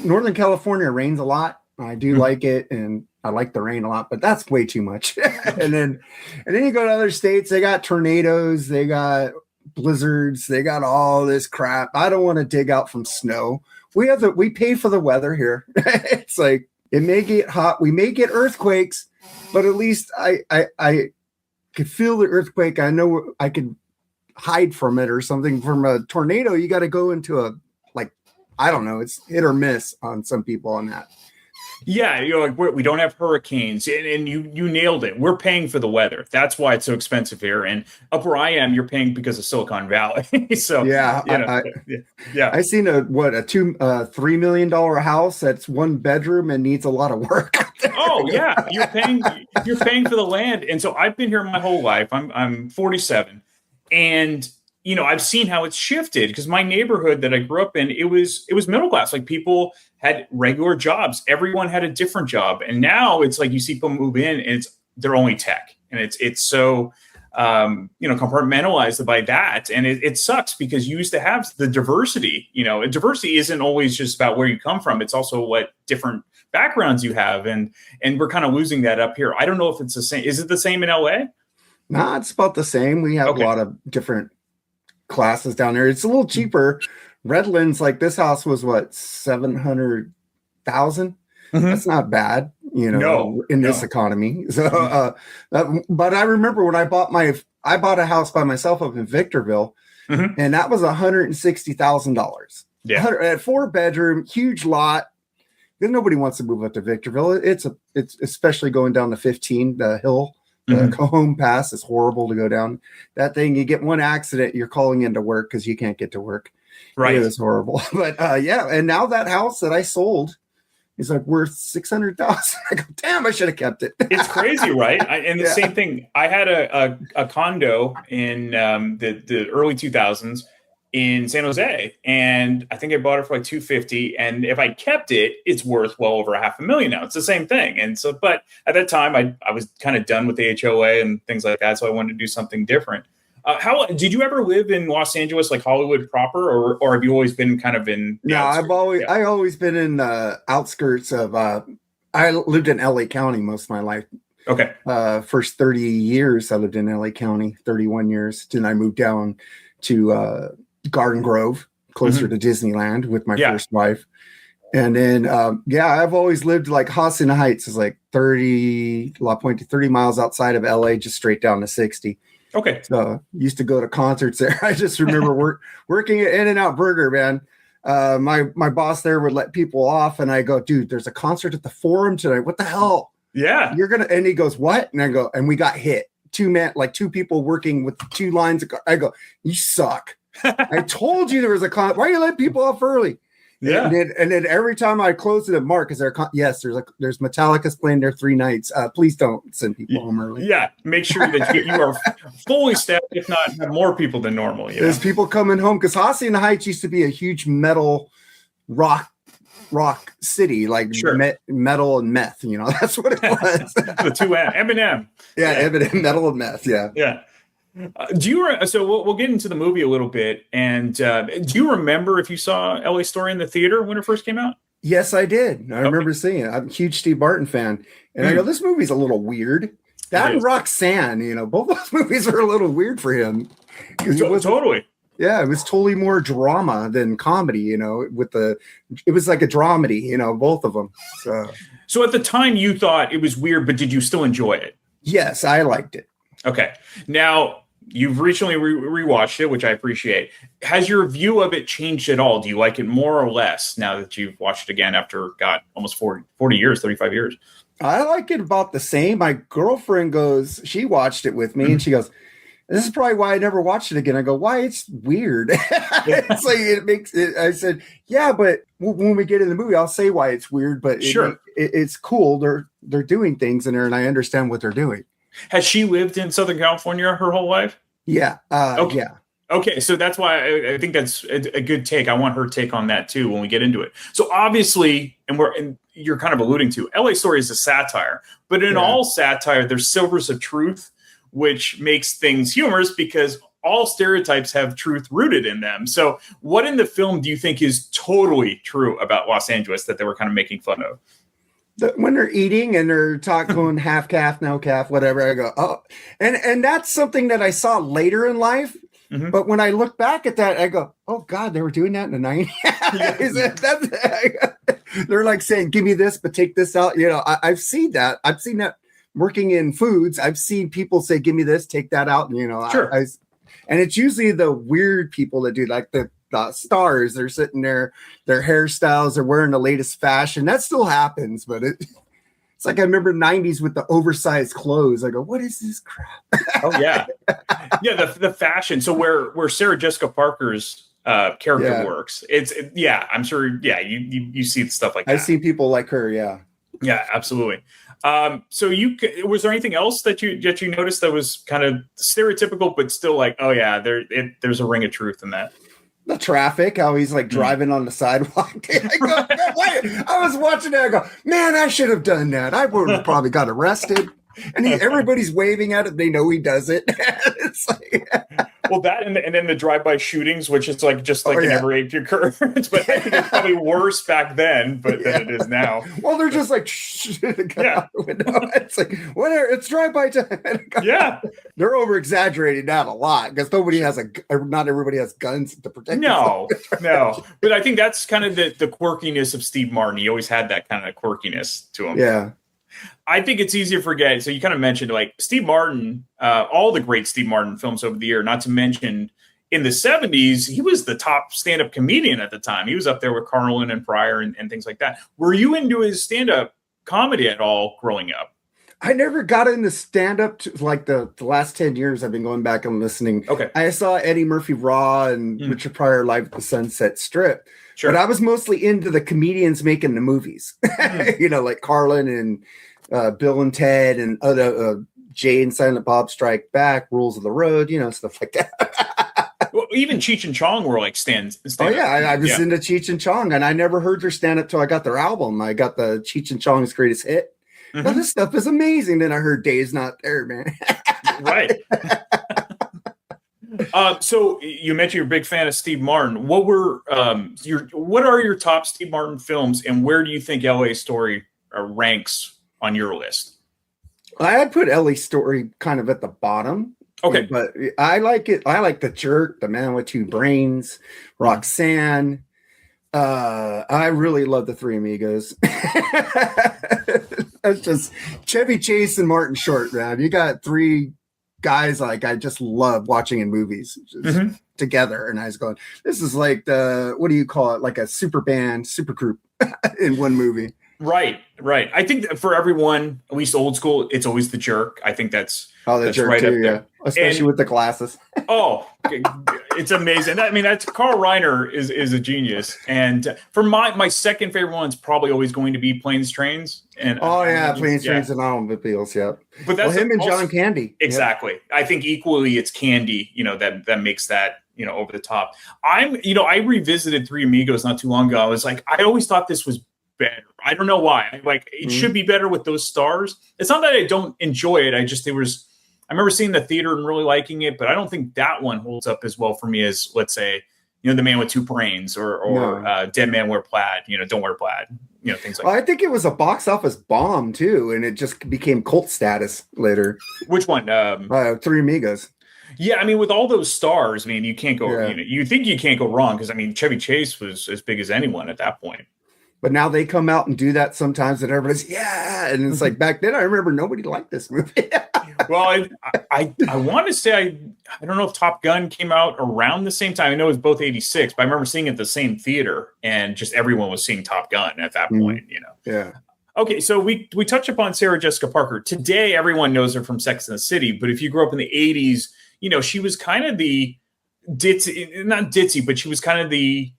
Northern California rains a lot. I do like it, and I like the rain a lot, but that's way too much. and then you go to other states. They got tornadoes. They got blizzards. They got all this crap. I don't want to dig out from snow. We pay for the weather here. It's like, it may get hot. We may get earthquakes, but at least I could feel the earthquake. I know I could hide from it or something. From a tornado, you got to go into I don't know. It's hit or miss on some people on that. Yeah, we don't have hurricanes, and you nailed it. We're paying for the weather. That's why it's so expensive here. And up where I am, you're paying because of Silicon Valley. So yeah, I seen a $3 million house that's 1 bedroom and needs a lot of work. Oh yeah, you're paying for the land. And so I've been here my whole life. I'm 47, and I've seen how it's shifted because my neighborhood that I grew up in, it was middle class. Like, people had regular jobs. Everyone had a different job. And now it's like you see people move in and they're only tech. And it's so, compartmentalized by that. And it sucks because you used to have the diversity. Diversity isn't always just about where you come from. It's also what different backgrounds you have. And we're kind of losing that up here. I don't know if it's the same. Is it the same in LA? Nah, it's about the same. We have a lot of different classes down there. It's a little cheaper. Redlands, like this house was what, 700,000. That's not bad, in this economy. So, but I remember when I bought a house by myself up in Victorville, and that was $160,000. Yeah, at 4-bedroom, huge lot. Because nobody wants to move up to Victorville. It's especially going down the 15, the hill, the Cajon Pass. It's horrible to go down that thing. You get one accident, you're calling into work because you can't get to work. Right, it was horrible. But yeah, and now that house that I sold is like worth $600,000. I go, damn, I should have kept it. It's crazy, right? And the same thing. I had a condo in the early 2000s. In San Jose, and I think I bought it for like $250,000. And if I kept it, it's worth well over $500,000 now. It's the same thing. And so, but at that time, I was kind of done with the HOA and things like that, so I wanted to do something different. How did you ever live in Los Angeles, like Hollywood proper, or have you always been kind of in? No, I've always been in the outskirts of. I lived in LA County most of my life. Okay. First 30 years I lived in LA County, 31 years. Then I moved down to Garden Grove, closer to Disneyland with my first wife. And then, I've always lived like Hacienda Heights is like 30 miles outside of LA, just straight down to 60. Okay. So used to go to concerts there. I just remember working at In-N-Out Burger, man. My boss there would let people off and I go, dude, there's a concert at the Forum tonight. What the hell? Yeah. And he goes, what? And I go, and we got hit. Two people working with 2 lines of I go, you suck. I told you there was a con. Why are you letting people off early? Yeah. And then every time I close it at Mark, is there? There's Metallica's playing there 3 nights. Please don't send people home early. Yeah, make sure that you are fully staffed, if not have more people than normal. There's people coming home because Hacienda Heights used to be a huge metal rock city, like metal and meth. That's what it was. The 2 Eminem. Yeah, Eminem, metal and meth. Yeah. Yeah. So we'll get into the movie a little bit. And do you remember if you saw LA Story in the theater when it first came out? Yes, I did. I remember seeing it. I'm a huge Steve Martin fan. And I go, this movie's a little weird. That and Roxanne, both those movies are a little weird for him. Totally. Yeah, it was totally more drama than comedy, it was like a dramedy, both of them. So at the time you thought it was weird, but did you still enjoy it? Yes, I liked it. Okay. Now, you've recently rewatched it, which I appreciate. Has your view of it changed at all? Do you like it more or less now that you've watched it again after, almost 40 years, 35 years? I like it about the same. My girlfriend she watched it with me, and she goes, this is probably why I never watched it again. I go, why? It's weird. It's like, it makes it. I said, yeah, but when we get in the movie, I'll say why it's weird, but it's cool. They're doing things in there, and I understand what they're doing. Has she lived in Southern California her whole life? Yeah. Okay. Yeah. Okay. So that's why I think that's a good take. I want her take on that too when we get into it. So obviously, and you're kind of alluding to, LA Story is a satire, but in all satire, there's silvers of truth, which makes things humorous because all stereotypes have truth rooted in them. So what in the film do you think is totally true about Los Angeles that they were kind of making fun of? When they're eating and they're talking half calf, no calf, whatever, I go, oh, and that's something that I saw later in life. Mm-hmm. But when I look back at that, I go, oh God, they were doing that in the 90s. They're like saying, give me this, but take this out. I've seen that. I've seen that working in foods. I've seen people say, give me this, take that out. And, sure. And it's usually the weird people that do, like the stars. They're sitting there, their hairstyles, they're wearing the latest fashion. That still happens, but it's like I remember 90s with the oversized clothes. I go, what is this crap? Oh yeah. Yeah, the fashion. So where Sarah Jessica Parker's character works, I'm sure you see stuff like that. I see people like her, yeah, absolutely. So was there anything else that you noticed that was kind of stereotypical but still like, oh yeah, there's a ring of truth in that? The traffic, how he's like driving on the sidewalk. I was watching that. I go, man, I should have done that. I would have probably got arrested. And everybody's waving at it. They know he does it. It's like, Well, that and then the drive-by shootings, which is like just like an every age occurrence, but I think it's probably worse back then, than it is now. Well, they're just like, out the window. It's like, whatever, it's drive-by time. Yeah, they're over-exaggerating that a lot because not everybody has guns to protect. No, but I think that's kind of the quirkiness of Steve Martin. He always had that kind of quirkiness to him. Yeah. I think it's easy to forget. So you kind of mentioned like Steve Martin, all the great Steve Martin films over the year, not to mention in the 70s, he was the top stand-up comedian at the time. He was up there with Carlin and Pryor and things like that. Were you into his stand-up comedy at all growing up? I never got into stand-up like the last 10 years. I've been going back and listening. Okay. I saw Eddie Murphy Raw and Richard Pryor live at the Sunset Strip. Sure. But I was mostly into the comedians making the movies, like Carlin and Bill and Ted and other Jay and Silent Bob Strike Back, Rules of the Road, stuff like that. Well, even Cheech and Chong were like stand Oh yeah, I was into Cheech and Chong, and I never heard their stand up till I got their album. I got the Cheech and Chong's Greatest Hit. Now, this stuff is amazing. Then I heard Dave's Not There, man. Right. So you mentioned you're a big fan of Steve Martin. What are your top Steve Martin films, and where do you think LA Story ranks on your list? I had put LA Story kind of at the bottom. Okay. But I like it. I like The Jerk, The Man with Two Brains, Roxanne. I really love The Three Amigos. That's just Chevy Chase and Martin Short, man. You got three guys like I just love watching in movies together. And I was going, this is like what do you call it? Like a super band, super group in one movie. Right. I think that for everyone, at least old school, it's always The Jerk. I think that's The Jerk right too, up there. Especially with the glasses. Oh, it's amazing. I mean, that's Carl Reiner is a genius. And for my second favorite one is probably always going to be Planes, Trains. And Planes, Trains, and Automobiles. Yeah, but that's him and John Candy. Exactly. Yeah. I think equally it's Candy. That makes that over the top. I revisited Three Amigos not too long ago. I was like, I always thought this was better. I don't know why. It should be better with those stars. It's not that I don't enjoy it. I remember seeing the theater and really liking it, but I don't think that one holds up as well for me as, let's say, The Man with Two Brains or Dead Man Wear Plaid. Don't Wear Plaid. Things like that. I think it was a box office bomb too, and it just became cult status later. Which one? Three Amigos. Yeah, I mean, with all those stars, you can't go. You think you can't go wrong because Chevy Chase was as big as anyone at that point. But now they come out and do that sometimes, and everybody's and it's like back then. I remember nobody liked this movie. Well, I want to say I don't know if Top Gun came out around the same time. I know it was both 86, but I remember seeing it at the same theater, and just everyone was seeing Top Gun at that point. Yeah. Okay, so we touch upon Sarah Jessica Parker. Today, everyone knows her from Sex and the City, but if you grew up in the 80s, she was kind of the not ditzy, but she was kind of the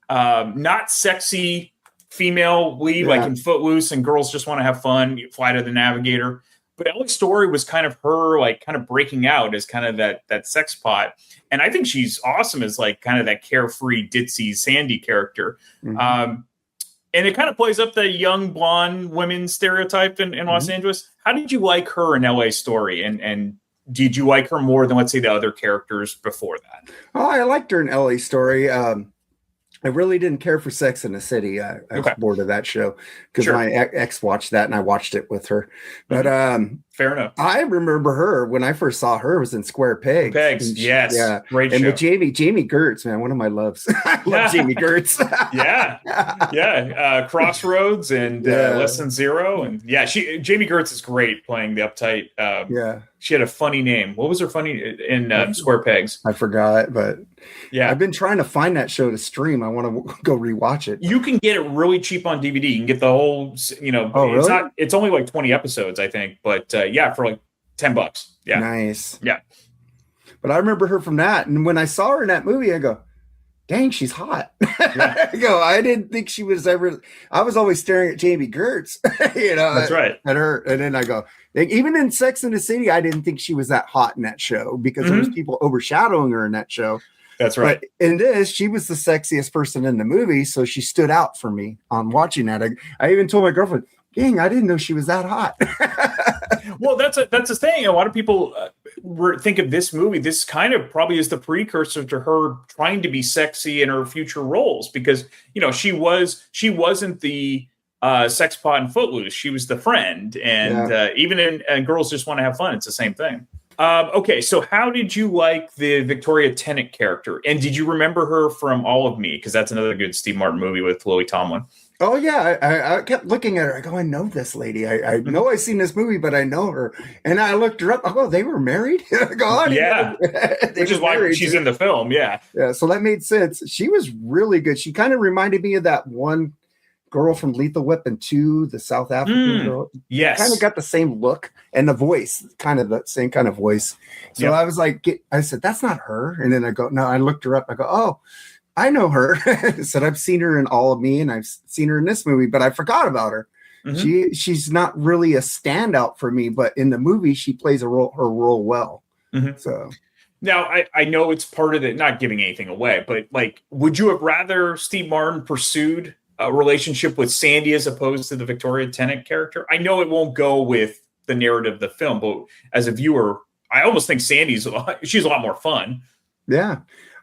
not sexy female lead, like in Footloose and Girls Just Want to Have Fun, Flight of the Navigator. But Ellie's Story was kind of her, like, kind of breaking out as kind of that sex pot. And I think she's awesome as, like, kind of that carefree, ditzy, Sandy character. And it kind of plays up the young blonde women stereotype in Los Angeles. How did you like her in LA Story? And did you like her more than, let's say, the other characters before that? Oh, I liked her in LA Story. I really didn't care for Sex and the City. I was bored of that show because my ex watched that and I watched it with her. But fair enough. I remember her when I first saw her was in Square Pegs. Yes. Yeah. Great and show. with Jamie Gertz, man, one of my loves. I love Jamie Gertz. Crossroads and Less Than Zero. And Jamie Gertz is great playing the uptight. She had a funny name. What was her funny in Square Pegs? I forgot, but I've been trying to find that show to stream. I want to go rewatch it. You can get it really cheap on DVD. You can get the whole, it's only like 20 episodes, I think, but for like $10. Yeah. Nice. Yeah. But I remember her from that. And when I saw her in that movie, I go, dang, she's hot. I didn't think she was ever, I was always staring at Jamie Gertz, That's right. At her. And then I go, even in Sex and the City, I didn't think she was that hot in that show because there was people overshadowing her in that show. That's right. But in this, she was the sexiest person in the movie. So she stood out for me on watching that. I even told my girlfriend, dang, I didn't know she was that hot. Well, that's the thing. A lot of people, think of this movie, this kind of probably is the precursor to her trying to be sexy in her future roles, because she wasn't the sex pot in Footloose. She was the friend, and even in Girls Just Want to Have Fun, it's the same thing. Okay, so how did you like the Victoria Tennant character, and did you remember her from All of Me? Because that's another good Steve Martin movie with Chloe Tomlin. Oh yeah, I kept looking at her. I go, I know this lady. I know I've seen this movie, but I know her. And I looked her up. I go, they were married. I go, oh, yeah, which is why she's in the film. Yeah, yeah. So that made sense. She was really good. She kind of reminded me of that one girl from Lethal Weapon 2, the South African girl. Yes, kind of got the same look and the voice, kind of the same kind of voice. So I was like, I said, that's not her. And then I go, no, I looked her up. I go, oh, I know her. I said, I've seen her in All of Me, and I've seen her in this movie, but I forgot about her. Mm-hmm. She's not really a standout for me, but in the movie, she plays her role well. Mm-hmm. So now I know it's part of it, not giving anything away, but like, would you have rather Steve Martin pursued a relationship with Sandy as opposed to the Victoria Tennant character? I know it won't go with the narrative of the film, but as a viewer, I almost think she's a lot more fun. Yeah.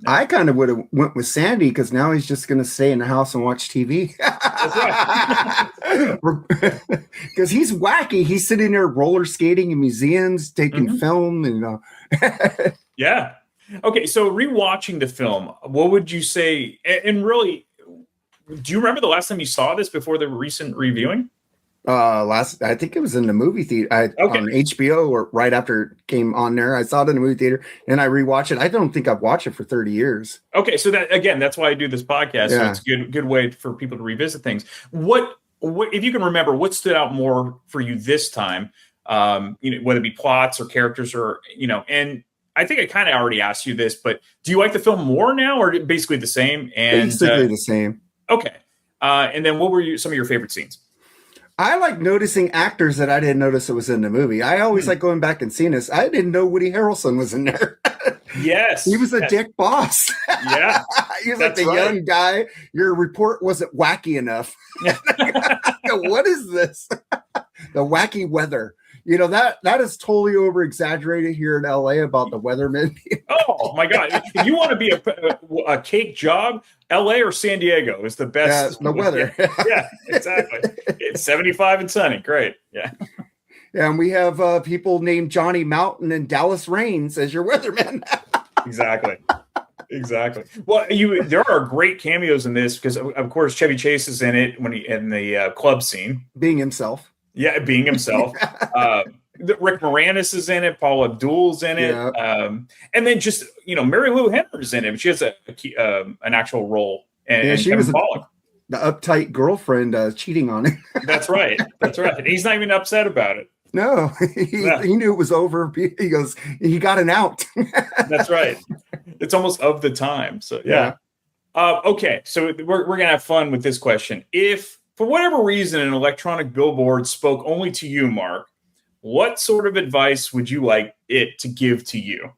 I kind of would have went with Sandy, because now he's just going to stay in the house and watch TV. Because he's wacky. He's sitting there roller skating in museums, taking film, and yeah. Okay, so rewatching the film, what would you say? And really, do you remember the last time you saw this before the recent reviewing? I think it was in the movie theater on HBO, or right after it came on there. I saw it in the movie theater and I rewatched it. I don't think I've watched it for 30 years. Okay. So that's why I do this podcast. Yeah. So it's a good way for people to revisit things. What, if you can remember, what stood out more for you this time? Whether it be plots or characters or, and I think I kind of already asked you this, but do you like the film more now, or basically the same? And basically the same. Okay. And then what were some of your favorite scenes? I like noticing actors that I didn't notice it was in the movie. I always like going back and seeing this. I didn't know Woody Harrelson was in there. Yes. He was a dick boss. Yeah. He was like the young guy. Your report wasn't wacky enough. What is this? The wacky weather. That is totally over exaggerated here in LA about the weatherman. Oh my God. If you want to be a cake job, LA or San Diego is the best. The weather. Yeah, exactly. It's 75 and sunny. Great. Yeah. Yeah, and we have people named Johnny Mountain and Dallas Raines as your weatherman. Exactly. Well, there are great cameos in this, because of course Chevy Chase is in it when in the club scene, being himself. Yeah, being himself. Rick Moranis is in it. Paul Abdul's in it. Yeah. And then just Marilu Henner is in it. She has an actual role. And she was the uptight girlfriend cheating on him. That's right. And he's not even upset about it. No, he knew it was over. He goes, he got an out. That's right. It's almost of the time. So yeah. Okay, so we're gonna have fun with this question. If for whatever reason an electronic billboard spoke only to you, Mark, what sort of advice would you like it to give to you?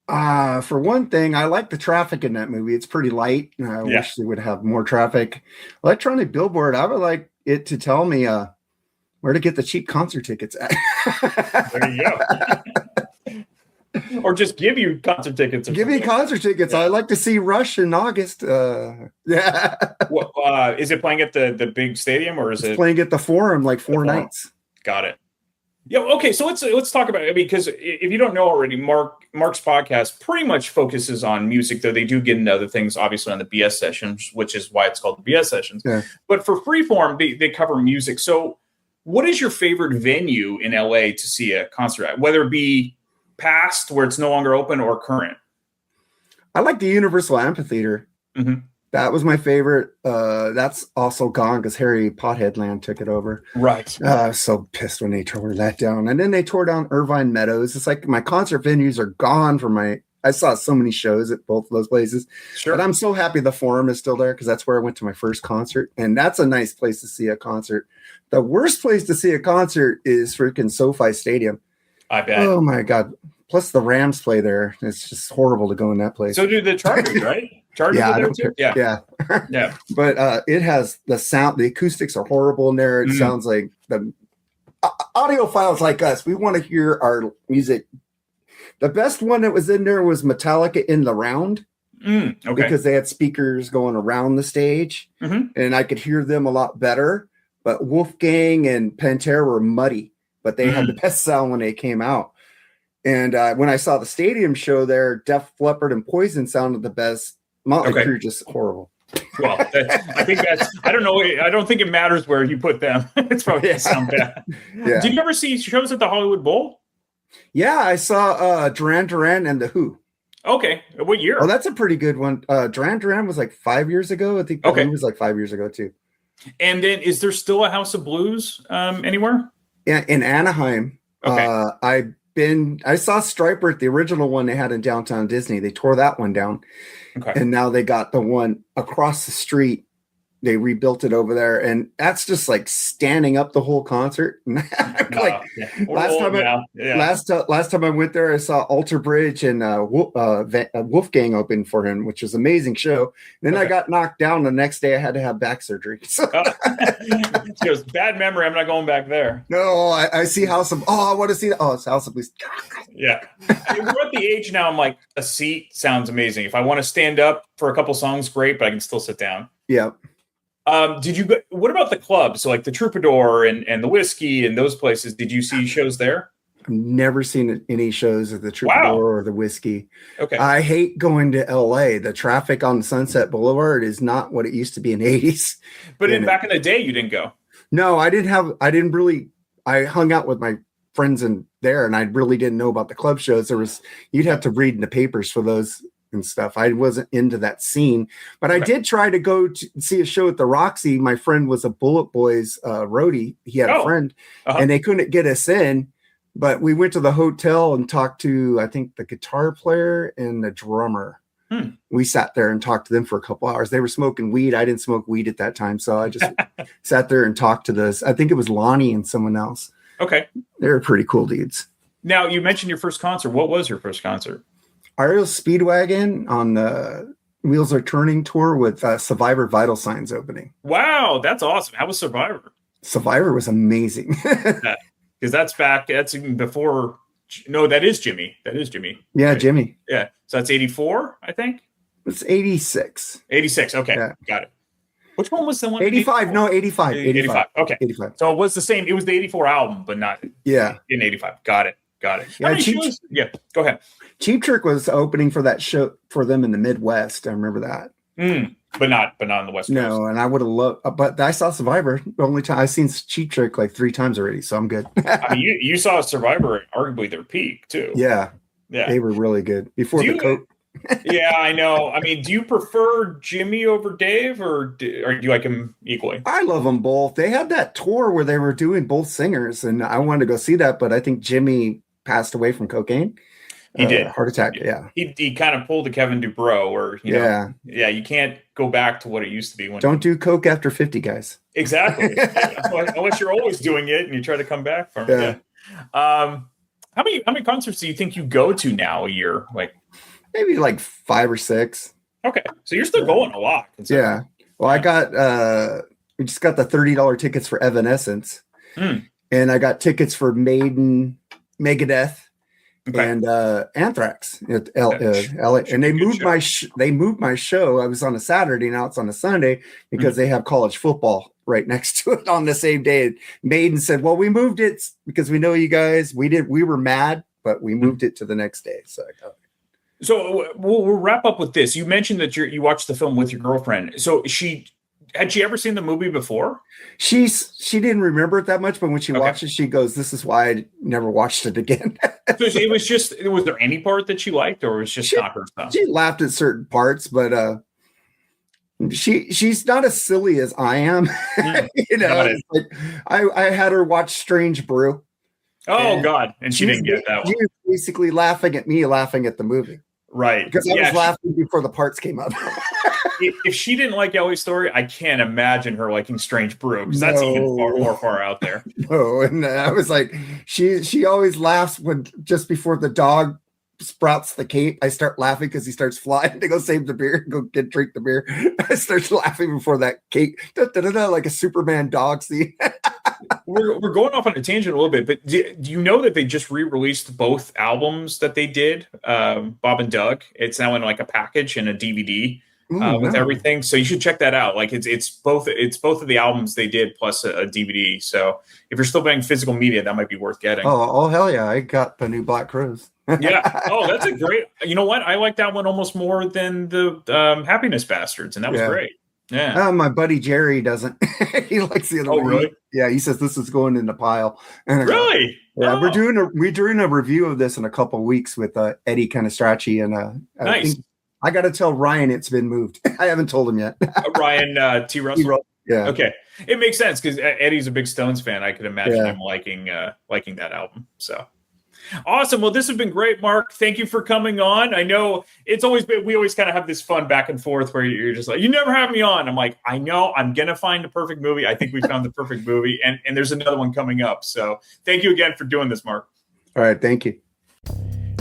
For one thing, I like the traffic in that movie. It's pretty light. I wish they would have more traffic. Electronic billboard, I would like it to tell me where to get the cheap concert tickets at. There you go. Or just give you concert tickets. Give me concert tickets. Yeah. I'd like to see Rush in August. Yeah. Well, is it playing at the big stadium, or is it playing at the Forum like 4 nights? Got it. Yeah. Okay. So let's talk about it, because if you don't know already, Mark's podcast pretty much focuses on music, though they do get into other things, obviously on the BS sessions, which is why it's called the BS sessions. Yeah. But for Freeform, they cover music. So what is your favorite venue in LA to see a concert at, whether it be past where it's no longer open or current? I like the Universal Amphitheater. Mm-hmm. That was my favorite. That's also gone because Harry Pothead Land took it over. Right. I was so pissed when they tore that down. And then they tore down Irvine Meadows. It's like my concert venues are gone from I saw so many shows at both of those places. Sure. But I'm so happy the Forum is still there, because that's where I went to my first concert. And that's a nice place to see a concert. The worst place to see a concert is freaking SoFi Stadium. I bet. Oh my God. Plus the Rams play there. It's just horrible to go in that place. So do the Chargers, right? Chargers are there too? Yeah. But it has the sound, the acoustics are horrible in there. It sounds like the Audiophiles like us, we want to hear our music. The best one that was in there was Metallica in the Round. Okay. Because they had speakers going around the stage, and I could hear them a lot better. But Wolfgang and Pantera were muddy, but they had the best sound when they came out. And when I saw the stadium show there, Def Leppard and Poison sounded the best. Motley Crue just horrible. Well, I think that's, I don't know. I don't think it matters where you put them. It's probably going to sound bad. Yeah. Did you ever see shows at the Hollywood Bowl? Yeah, I saw Duran Duran and The Who. Okay. What year? Oh, that's a pretty good one. Duran Duran was like 5 years ago. I think The Who was like 5 years ago too. And then is there still a House of Blues anywhere? Yeah, in Anaheim. Okay. I saw Striper, the original one they had in downtown Disney. They tore that one down. Okay. And now they got the one across the street. They rebuilt it over there, and that's just like standing up the whole concert. Last time I went there, I saw Alter Bridge and Wolfgang open for him, which was an amazing show. And then I got knocked down the next day. I had to have back surgery. So. It was bad memory. I'm not going back there. No, I see House of. Oh, I want to see that. Oh, it's House of Blues. Yeah, I mean, we're at the age now. I'm like, a seat sounds amazing. If I want to stand up for a couple songs, great, but I can still sit down. Yeah. Did you go? What about the clubs? So like the Troubadour and the Whiskey and those places? Did you see shows there? I've never seen any shows of the Troubadour or the Whiskey. Okay. I hate going to LA. The traffic on Sunset Boulevard is not what it used to be in the 80s. But back in the day, you didn't go. No, I hung out with my friends in there, and I really didn't know about the club shows. You'd have to read in the papers for those and stuff. I wasn't into that scene, but I did try to go to see a show at the Roxy. My friend was a Bullet Boys roadie. He had a friend, and they couldn't get us in, but we went to the hotel and talked to, I think, the guitar player and the drummer. We sat there and talked to them for a couple hours. They were smoking weed. I didn't smoke weed at that time, so I just sat there and talked to this. I think it was Lonnie and someone else. Okay. They were pretty cool dudes. Now, you mentioned your first concert. What was your first concert? REO Speedwagon on the Wheels Are Turning tour with Survivor Vital Signs opening. Wow, that's awesome. How was Survivor? Survivor was amazing. Because that's even before. No, that is Jimmy. Yeah, right? Jimmy. Yeah. So that's 84, I think? It's 86. 86. Okay. Yeah. Got it. Which one was the one? 85. No, 85. 85. Okay. 85. So it was the same. It was the 84 album, but not in 85. Got it. Yeah, go ahead. Cheap Trick was opening for that show for them in the Midwest. I remember that. But not on the West Coast. No, and I would have loved, but I saw Survivor. The only time I've seen Cheap Trick like 3 times already, so I'm good. I mean, you saw Survivor at arguably their peak too. Yeah, they were really good before the coat. Yeah, I know. I mean, do you prefer Jimmy over Dave, or do you like him equally? I love them both. They had that tour where they were doing both singers, and I wanted to go see that, but I think Jimmy passed away from cocaine. He did. Heart attack, yeah. He kind of pulled a Kevin Dubrow, or you know, you can't go back to what it used to be. Don't do coke after 50, guys. Exactly. Unless you're always doing it and you try to come back from it. Yeah. How many concerts do you think you go to now a year? Like maybe like 5 or 6. Okay, so you're still going a lot. Yeah. Well, I got we just got the $30 tickets for Evanescence, and I got tickets for Maiden, Megadeth. Okay. And Anthrax at LA, and they moved my show. I was on a Saturday, now it's on a Sunday because they have college football right next to it on the same day. Maiden said, "Well, we moved it because we know you guys. We were mad, but we moved it to the next day." So we'll wrap up with this. You mentioned that you watched the film with your girlfriend. So had she ever seen the movie before? She didn't remember it that much, but when she watched it, she goes, "This is why I never watched it again." So it was just, was there any part that she liked, or was just not her stuff? She laughed at certain parts, but she's not as silly as I am. You know, like, I had her watch Strange Brew. Oh God. And she didn't get that one. She was basically laughing at me, laughing at the movie. Right. Because I was laughing before the parts came up. If she didn't like Ellie's Story, I can't imagine her liking Strange Brew, because that's even far out there. No, and I was like, she always laughs when just before the dog sprouts the cape. I start laughing because he starts flying to go save the beer, go drink the beer. I start laughing before that cape, like a Superman dog scene. we're going off on a tangent a little bit, but do you know that they just re-released both albums that they did, Bob and Doug? It's now in like a package and a DVD with everything. So you should check that out. Like it's both of the albums they did plus a DVD. So if you're still buying physical media, that might be worth getting. Oh hell yeah! I got the new Black Crowes. Yeah. Oh, that's a great. You know what? I like that one almost more than the Happiness Bastards, and that was great. Yeah. My buddy Jerry doesn't. He likes the other one. Really? Yeah. He says this is going in the pile. And really? Yeah. We're doing a review of this in a couple of weeks with Eddie Canestracci and nice. I got to tell Ryan it's been moved. I haven't told him yet. Ryan T. Russell. Yeah. Okay. It makes sense because Eddie's a big Stones fan. I could imagine him liking that album. So. Awesome. Well, this has been great, Mark. Thank you for coming on. I know we always kind of have this fun back and forth where you're just like, you never have me on. I'm like, I know I'm going to find the perfect movie. I think we found the perfect movie and there's another one coming up. So thank you again for doing this, Mark. All right. Thank you.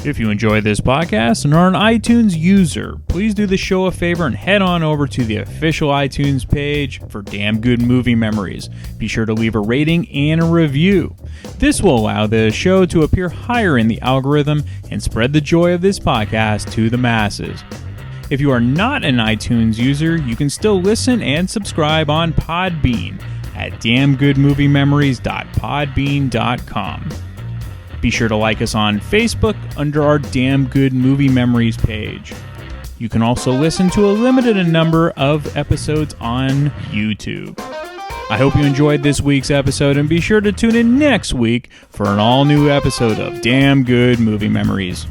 If you enjoy this podcast and are an iTunes user, please do the show a favor and head on over to the official iTunes page for Damn Good Movie Memories. Be sure to leave a rating and a review. This will allow the show to appear higher in the algorithm and spread the joy of this podcast to the masses. If you are not an iTunes user, you can still listen and subscribe on Podbean at damngoodmoviememories.podbean.com. Be sure to like us on Facebook under our Damn Good Movie Memories page. You can also listen to a limited number of episodes on YouTube. I hope you enjoyed this week's episode and be sure to tune in next week for an all-new episode of Damn Good Movie Memories.